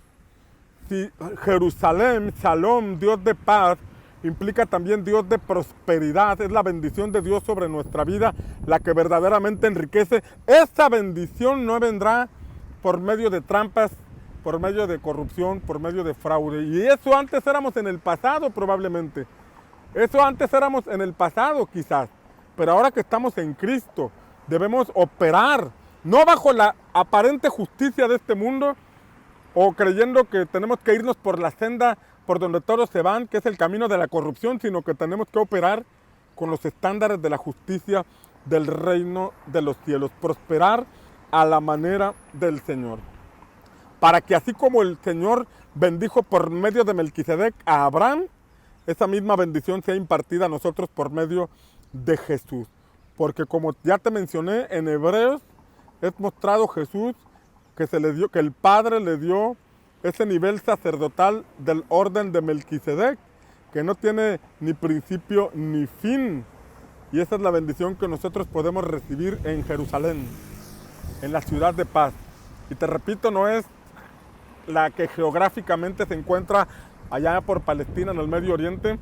Si Jerusalén, Shalom, Dios de paz, implica también Dios de prosperidad, es la bendición de Dios sobre nuestra vida la que verdaderamente enriquece. Esa bendición no vendrá por medio de trampas, por medio de corrupción, por medio de fraude. Y eso antes éramos en el pasado probablemente. Eso antes éramos en el pasado quizás. Pero ahora que estamos en Cristo, debemos operar, no bajo la aparente justicia de este mundo, o creyendo que tenemos que irnos por la senda por donde todos se van, que es el camino de la corrupción, sino que tenemos que operar con los estándares de la justicia del reino de los cielos. Prosperar a la manera del Señor, para que así como el Señor bendijo por medio de Melquisedec a Abraham, esa misma bendición sea impartida a nosotros por medio de Jesús. Porque como ya te mencioné, en Hebreos es mostrado Jesús que el Padre le dio ese nivel sacerdotal del orden de Melquisedec, que no tiene ni principio ni fin. Y esa es la bendición que nosotros podemos recibir en Jerusalén, en la ciudad de paz. Y te repito, no es la que geográficamente se encuentra allá por Palestina, en el Medio Oriente,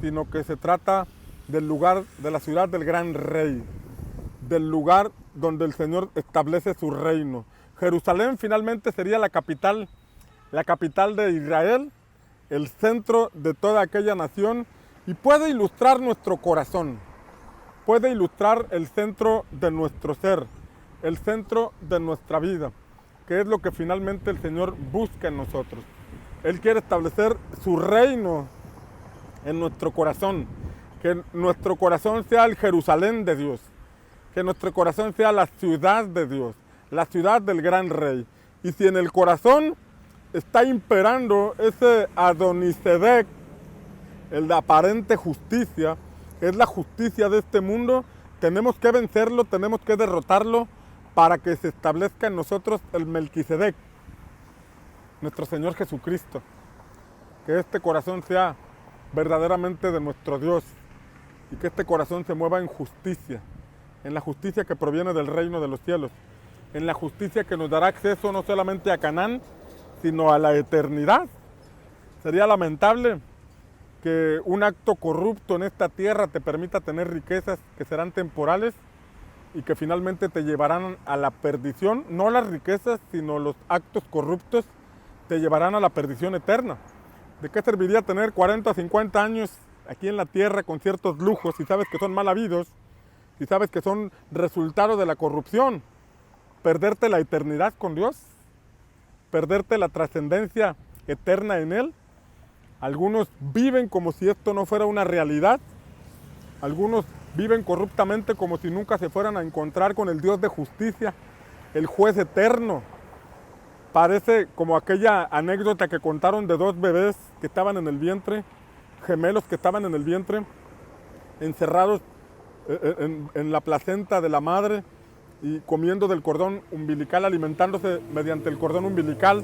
sino que se trata del lugar, de la ciudad del gran rey, del lugar donde el Señor establece su reino. Jerusalén finalmente sería la capital de Israel, el centro de toda aquella nación, y puede ilustrar nuestro corazón, puede ilustrar el centro de nuestro ser, el centro de nuestra vida, que es lo que finalmente el Señor busca en nosotros. Él quiere establecer su reino en nuestro corazón, que nuestro corazón sea el Jerusalén de Dios, que nuestro corazón sea la ciudad de Dios, la ciudad del gran rey. Y si en el corazón está imperando ese Adonisedec, el de aparente justicia, que es la justicia de este mundo, tenemos que vencerlo, tenemos que derrotarlo para que se establezca en nosotros el Melquisedec, nuestro Señor Jesucristo. Que este corazón sea verdaderamente de nuestro Dios, y que este corazón se mueva en justicia, en la justicia que proviene del reino de los cielos, en la justicia que nos dará acceso no solamente a Canaán, sino a la eternidad. Sería lamentable que un acto corrupto en esta tierra te permita tener riquezas que serán temporales y que finalmente te llevarán a la perdición. No las riquezas, sino los actos corruptos te llevarán a la perdición eterna. ¿De qué serviría tener 40 o 50 años aquí en la tierra con ciertos lujos si sabes que son mal habidos, si sabes que son resultado de la corrupción? Perderte la eternidad con Dios, perderte la trascendencia eterna en Él. Algunos viven como si esto no fuera una realidad. Algunos viven corruptamente como si nunca se fueran a encontrar con el Dios de justicia, el juez eterno. Parece como aquella anécdota que contaron de dos bebés que estaban en el vientre, gemelos que estaban en el vientre, encerrados en la placenta de la madre y comiendo del cordón umbilical, alimentándose mediante el cordón umbilical.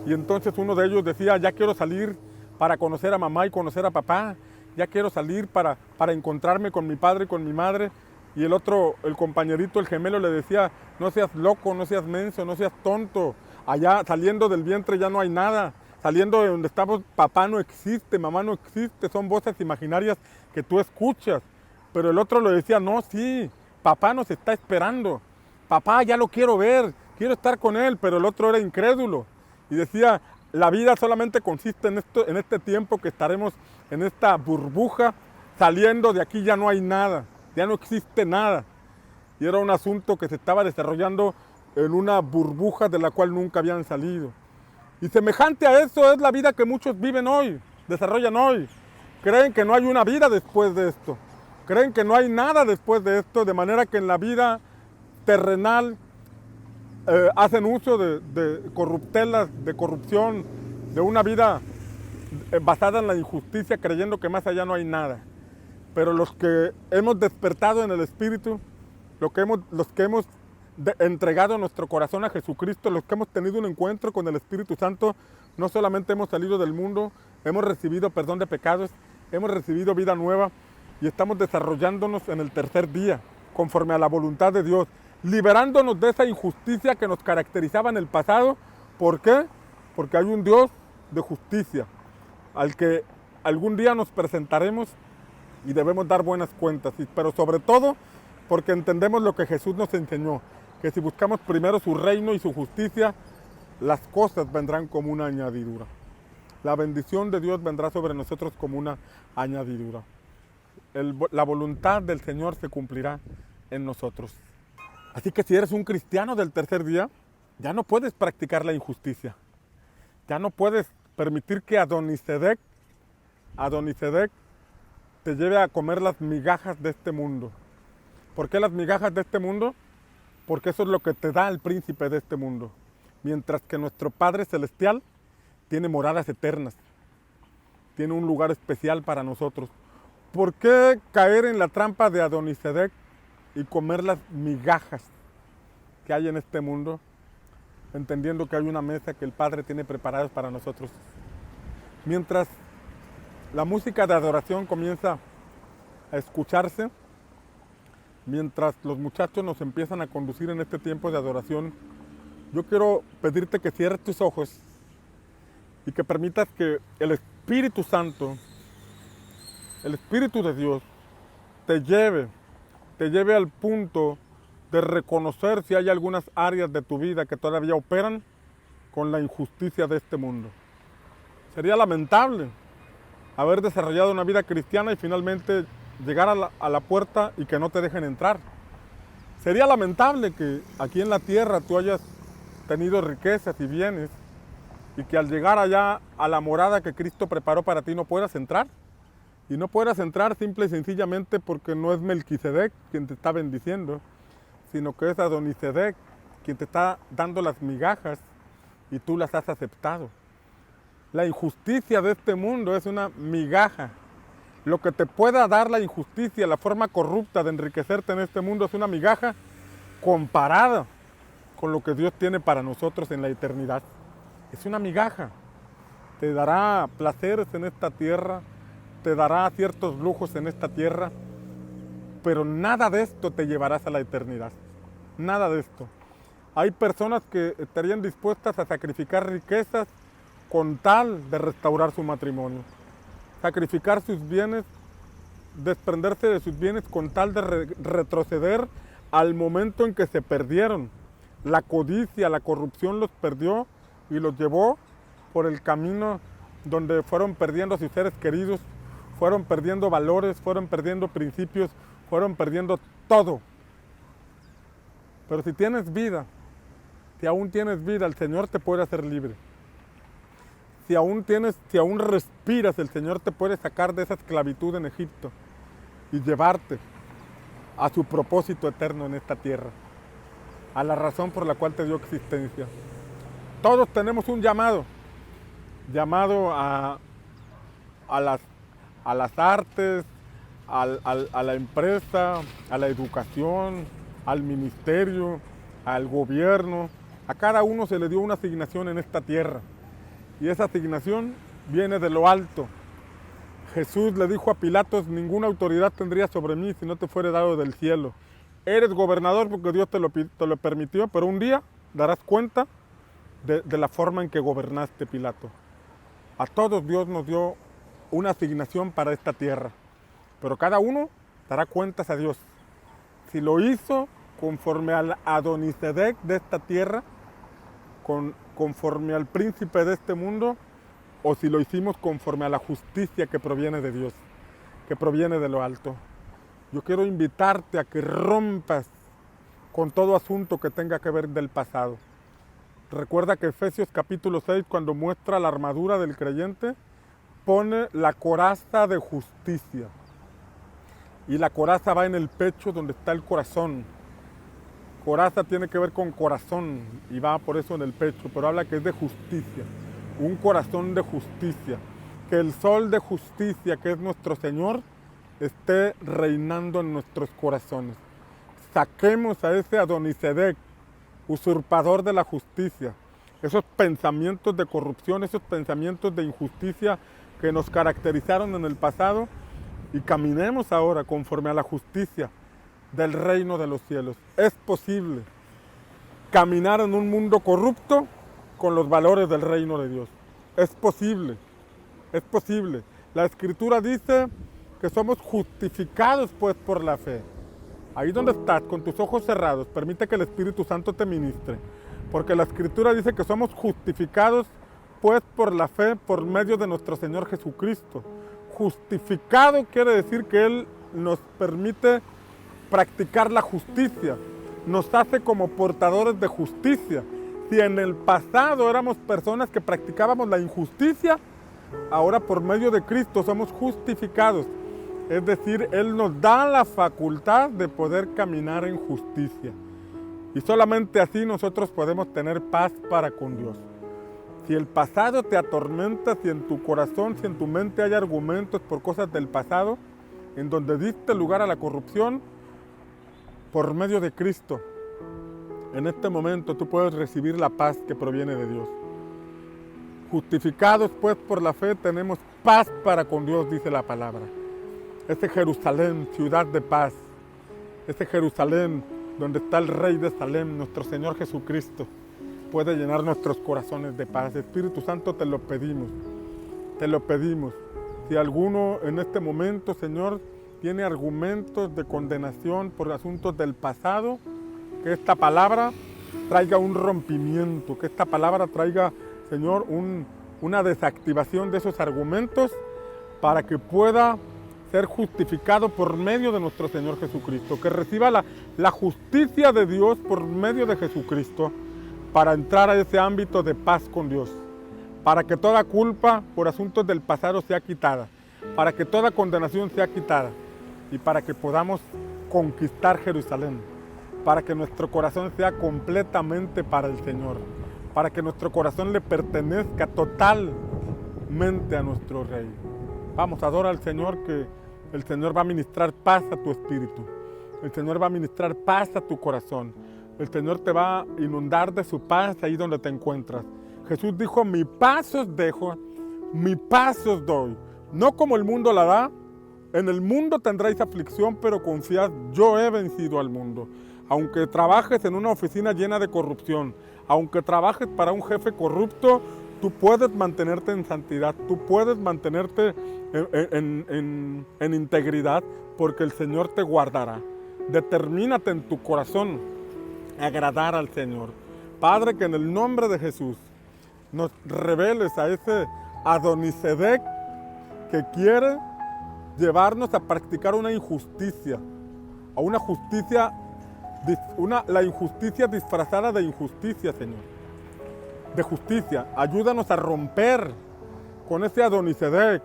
Y entonces uno de ellos decía: ya quiero salir para conocer a mamá y conocer a papá, ya quiero salir para encontrarme con mi padre y con mi madre. Y el otro, el compañerito, el gemelo, le decía: no seas loco, no seas menso, no seas tonto, allá saliendo del vientre ya no hay nada, saliendo de donde estamos papá no existe, mamá no existe, son voces imaginarias que tú escuchas. Pero el otro le decía: no, sí, papá nos está esperando, papá ya lo quiero ver, quiero estar con él. Pero el otro era incrédulo y decía: la vida solamente consiste en este tiempo que estaremos en esta burbuja, saliendo de aquí ya no hay nada, ya no existe nada. Y era un asunto que se estaba desarrollando en una burbuja de la cual nunca habían salido. Y semejante a eso es la vida que muchos viven hoy, desarrollan hoy. Creen que no hay una vida después de esto, creen que no hay nada después de esto, de manera que en la vida terrenal hacen uso de corruptelas, de corrupción, de una vida basada en la injusticia, creyendo que más allá no hay nada. Pero los que hemos despertado en el Espíritu, los que hemos entregado nuestro corazón a Jesucristo, los que hemos tenido un encuentro con el Espíritu Santo, no solamente hemos salido del mundo, hemos recibido perdón de pecados, hemos recibido vida nueva y estamos desarrollándonos en el tercer día, conforme a la voluntad de Dios, liberándonos de esa injusticia que nos caracterizaba en el pasado. ¿Por qué? Porque hay un Dios de justicia al que algún día nos presentaremos y debemos dar buenas cuentas, pero sobre todo porque entendemos lo que Jesús nos enseñó, que si buscamos primero su reino y su justicia, las cosas vendrán como una añadidura. La bendición de Dios vendrá sobre nosotros como una añadidura. La voluntad del Señor se cumplirá en nosotros. Así que si eres un cristiano del tercer día, ya no puedes practicar la injusticia. Ya no puedes permitir que Adonisedec te lleve a comer las migajas de este mundo. ¿Por qué las migajas de este mundo? Porque eso es lo que te da el príncipe de este mundo. Mientras que nuestro Padre Celestial tiene moradas eternas, tiene un lugar especial para nosotros. ¿Por qué caer en la trampa de Adonisedec y comer las migajas que hay en este mundo, entendiendo que hay una mesa que el Padre tiene preparada para nosotros? Mientras la música de adoración comienza a escucharse, mientras los muchachos nos empiezan a conducir en este tiempo de adoración, yo quiero pedirte que cierres tus ojos y que permitas que el Espíritu Santo, el Espíritu de Dios, te lleve al punto de reconocer si hay algunas áreas de tu vida que todavía operan con la injusticia de este mundo. Sería lamentable haber desarrollado una vida cristiana y finalmente llegar a la puerta y que no te dejen entrar. Sería lamentable que aquí en la tierra tú hayas tenido riquezas y bienes y que al llegar allá a la morada que Cristo preparó para ti no puedas entrar. Y no puedas entrar simple y sencillamente porque no es Melquisedec quien te está bendiciendo, sino que es Adonisedec quien te está dando las migajas y tú las has aceptado. La injusticia de este mundo es una migaja. Lo que te pueda dar la injusticia, la forma corrupta de enriquecerte en este mundo es una migaja comparada con lo que Dios tiene para nosotros en la eternidad. Es una migaja. Te dará placeres en esta tierra, te dará ciertos lujos en esta tierra, pero nada de esto te llevarás a la eternidad. Nada de esto. Hay personas que estarían dispuestas a sacrificar riquezas con tal de restaurar su matrimonio. Sacrificar sus bienes, desprenderse de sus bienes con tal de retroceder al momento en que se perdieron. La codicia, la corrupción los perdió y los llevó por el camino donde fueron perdiendo a sus seres queridos, fueron perdiendo valores, fueron perdiendo principios, fueron perdiendo todo. Pero si tienes vida, si aún tienes vida, el Señor te puede hacer libre. Si aún respiras, el Señor te puede sacar de esa esclavitud en Egipto y llevarte a su propósito eterno en esta tierra, a la razón por la cual te dio existencia. Todos tenemos un llamado a las artes, a la empresa, a la educación, al ministerio, al gobierno. A cada uno se le dio una asignación en esta tierra. Y esa asignación viene de lo alto. Jesús le dijo a Pilatos: ninguna autoridad tendría sobre mí si no te fuera dado del cielo. Eres gobernador porque Dios te lo permitió, pero un día darás cuenta de la forma en que gobernaste, Pilato. A todos Dios nos dio una asignación para esta tierra, pero cada uno dará cuentas a Dios. Si lo hizo conforme al Adonisedec de esta tierra, conforme al príncipe de este mundo, o si lo hicimos conforme a la justicia que proviene de Dios, que proviene de lo alto. Yo quiero invitarte a que rompas con todo asunto que tenga que ver del pasado. Recuerda que Efesios capítulo 6, cuando muestra la armadura del creyente, pone la coraza de justicia. Y la coraza va en el pecho donde está el corazón. Coraza tiene que ver con corazón y va por eso en el pecho, pero habla que es de justicia. Un corazón de justicia. Que el sol de justicia, que es nuestro Señor, esté reinando en nuestros corazones. Saquemos a ese Adonisedec, usurpador de la justicia, esos pensamientos de corrupción, esos pensamientos de injusticia que nos caracterizaron en el pasado, y caminemos ahora conforme a la justicia del reino de los cielos. Es posible caminar en un mundo corrupto con los valores del reino de Dios. Es posible, es posible. La Escritura dice que somos justificados pues por la fe. Ahí donde estás, con tus ojos cerrados, permite que el Espíritu Santo te ministre, porque la Escritura dice que somos justificados pues por la fe, por medio de nuestro Señor Jesucristo. Justificado quiere decir que Él nos permite practicar la justicia, nos hace como portadores de justicia. Si en el pasado éramos personas que practicábamos la injusticia, ahora por medio de Cristo somos justificados. Es decir, Él nos da la facultad de poder caminar en justicia. Y solamente así nosotros podemos tener paz para con Dios. Si el pasado te atormenta, si en tu corazón, si en tu mente hay argumentos por cosas del pasado, en donde diste lugar a la corrupción, por medio de Cristo, en este momento tú puedes recibir la paz que proviene de Dios. Justificados pues por la fe tenemos paz para con Dios, dice la palabra. Ese Jerusalén, ciudad de paz, ese Jerusalén donde está el Rey de Salem, nuestro Señor Jesucristo, puede llenar nuestros corazones de paz. Espíritu Santo, te lo pedimos, te lo pedimos. Si alguno en este momento, Señor, tiene argumentos de condenación por asuntos del pasado, que esta palabra traiga un rompimiento, que esta palabra traiga, Señor, una desactivación de esos argumentos para que pueda ser justificado por medio de nuestro Señor Jesucristo, que reciba la justicia de Dios por medio de Jesucristo para entrar a ese ámbito de paz con Dios, para que toda culpa por asuntos del pasado sea quitada, para que toda condenación sea quitada y para que podamos conquistar Jerusalén, para que nuestro corazón sea completamente para el Señor, para que nuestro corazón le pertenezca totalmente a nuestro Rey. Vamos, adora al Señor, que el Señor va a ministrar paz a tu espíritu. El Señor va a ministrar paz a tu corazón. El Señor te va a inundar de su paz ahí donde te encuentras. Jesús dijo: mi paz os dejo, mi paz os doy. No como el mundo la da, En el mundo tendréis aflicción, pero confiad, yo he vencido al mundo. Aunque trabajes en una oficina llena de corrupción, aunque trabajes para un jefe corrupto, tú puedes mantenerte en santidad, tú puedes mantenerte en integridad, porque el Señor te guardará. Determínate en tu corazón a agradar al Señor. Padre, que en el nombre de Jesús nos reveles a ese Adonisedec que quiere llevarnos a practicar una injusticia, a una justicia, la injusticia disfrazada de injusticia, Señor, de justicia. Ayúdanos a romper con ese Adonisedec.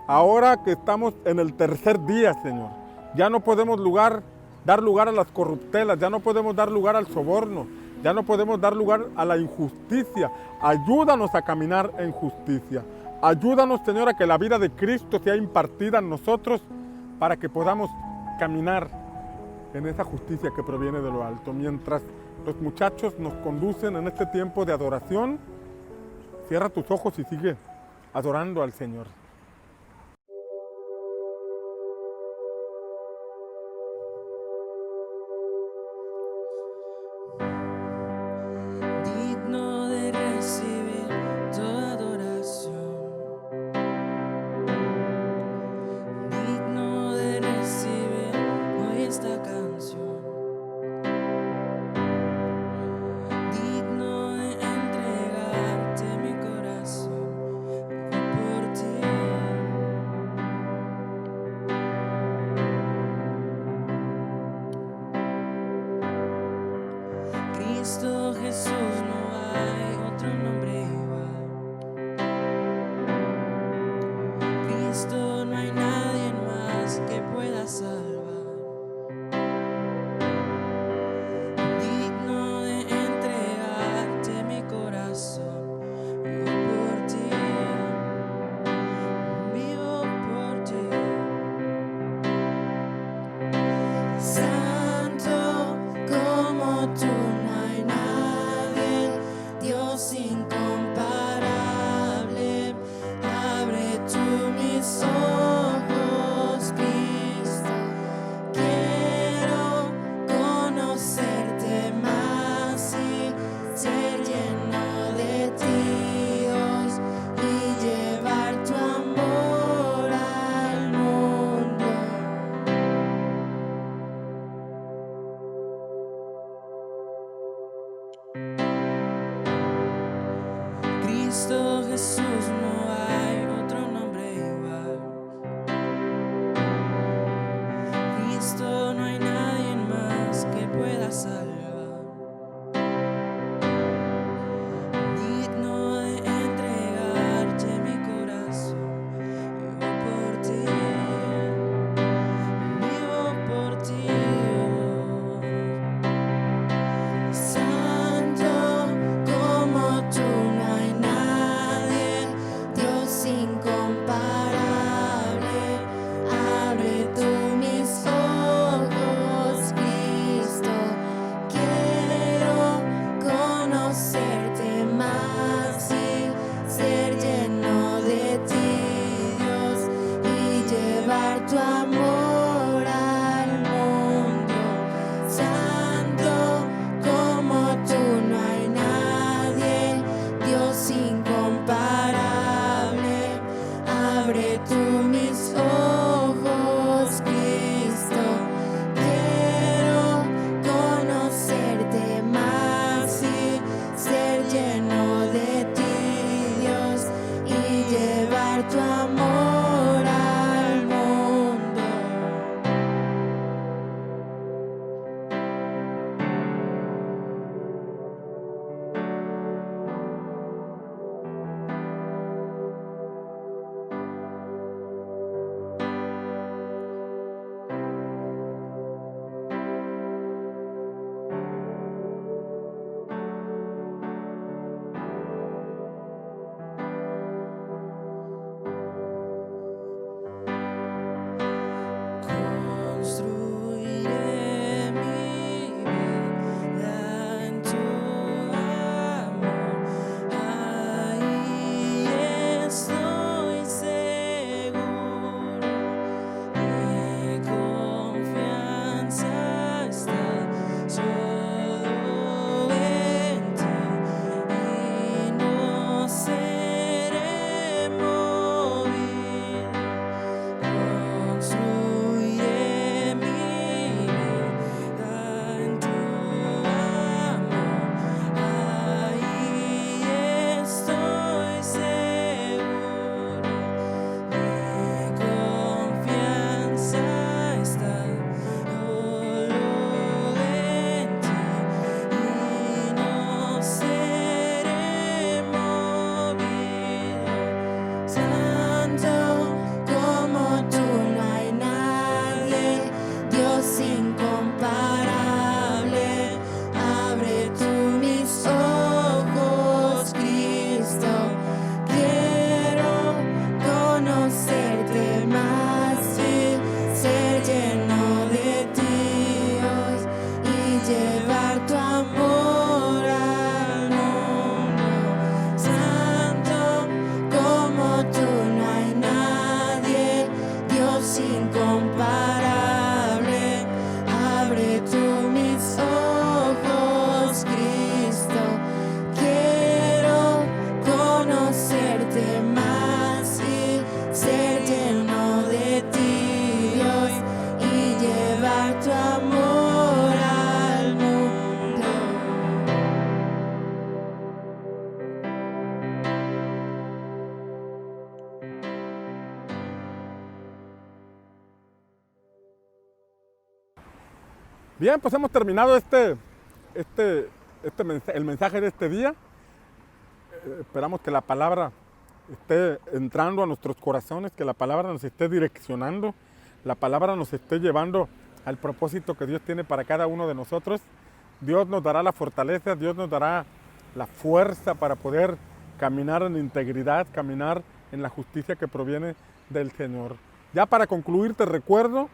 Ahora que estamos en el tercer día, Señor, ya no podemos dar lugar a las corruptelas, ya no podemos dar lugar al soborno, ya no podemos dar lugar a la injusticia. Ayúdanos a caminar en justicia. Ayúdanos, Señor, a que la vida de Cristo sea impartida en nosotros para que podamos caminar en esa justicia que proviene de lo alto. Mientras los muchachos nos conducen en este tiempo de adoración, cierra tus ojos y sigue adorando al Señor. Digno de recibir toda adoración, digno de recibir hoy esta canción, digno de entregarte mi corazón, por ti. Cristo Jesús, no hay otro nombre igual. Cristo, no hay nadie más que pueda salvar. Digno de entregarte mi corazón, vivo por ti, vivo por ti. Santo como tú no hay nadie, Dios incomparable. Abre tú mis ojos, Cristo. Quiero conocerte más y ser lleno de ti, Dios, y llevar tu amor al mundo. Cristo Jesús, no hay otro nombre igual. Cristo, no hay nadie más que pueda salvar. Digno de entregarte mi corazón, vivo por ti, vivo por ti. Santo como tú no hay nadie, Bien, pues hemos terminado el mensaje de este día. Esperamos que la palabra esté entrando a nuestros corazones, que la palabra nos esté direccionando, la palabra nos esté llevando al propósito que Dios tiene para cada uno de nosotros. Dios nos dará la fortaleza, Dios nos dará la fuerza para poder caminar en integridad, caminar en la justicia que proviene del Señor. Ya para concluir, te recuerdo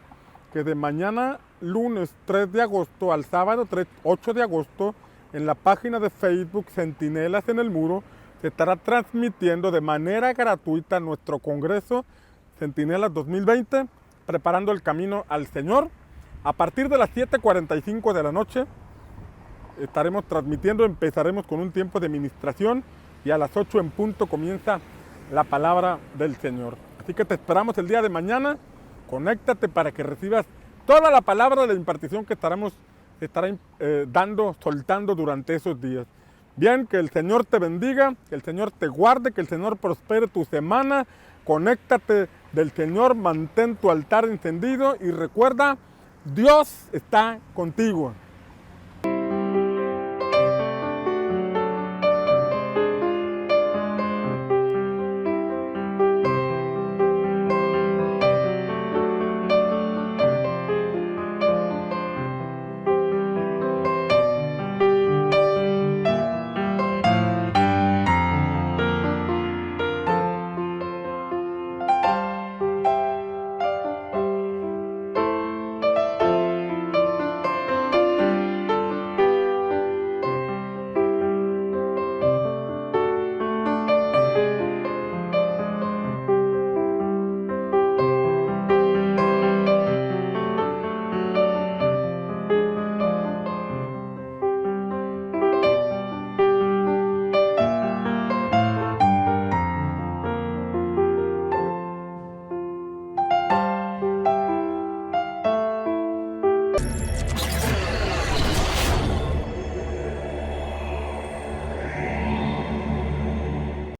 que de mañana, lunes 3 de agosto al sábado 8 de agosto, en la página de Facebook Centinelas en el Muro, se estará transmitiendo de manera gratuita nuestro Congreso Centinelas 2020, preparando el camino al Señor. A partir de las 7:45 de la noche estaremos transmitiendo, empezaremos con un tiempo de ministración y a las 8 en punto comienza la palabra del Señor. Así que te esperamos el día de mañana, conéctate para que recibas toda la palabra de la impartición que estará soltando durante esos días. Bien, que el Señor te bendiga, que el Señor te guarde, que el Señor prospere tu semana. Conéctate del Señor, mantén tu altar encendido y recuerda, Dios está contigo.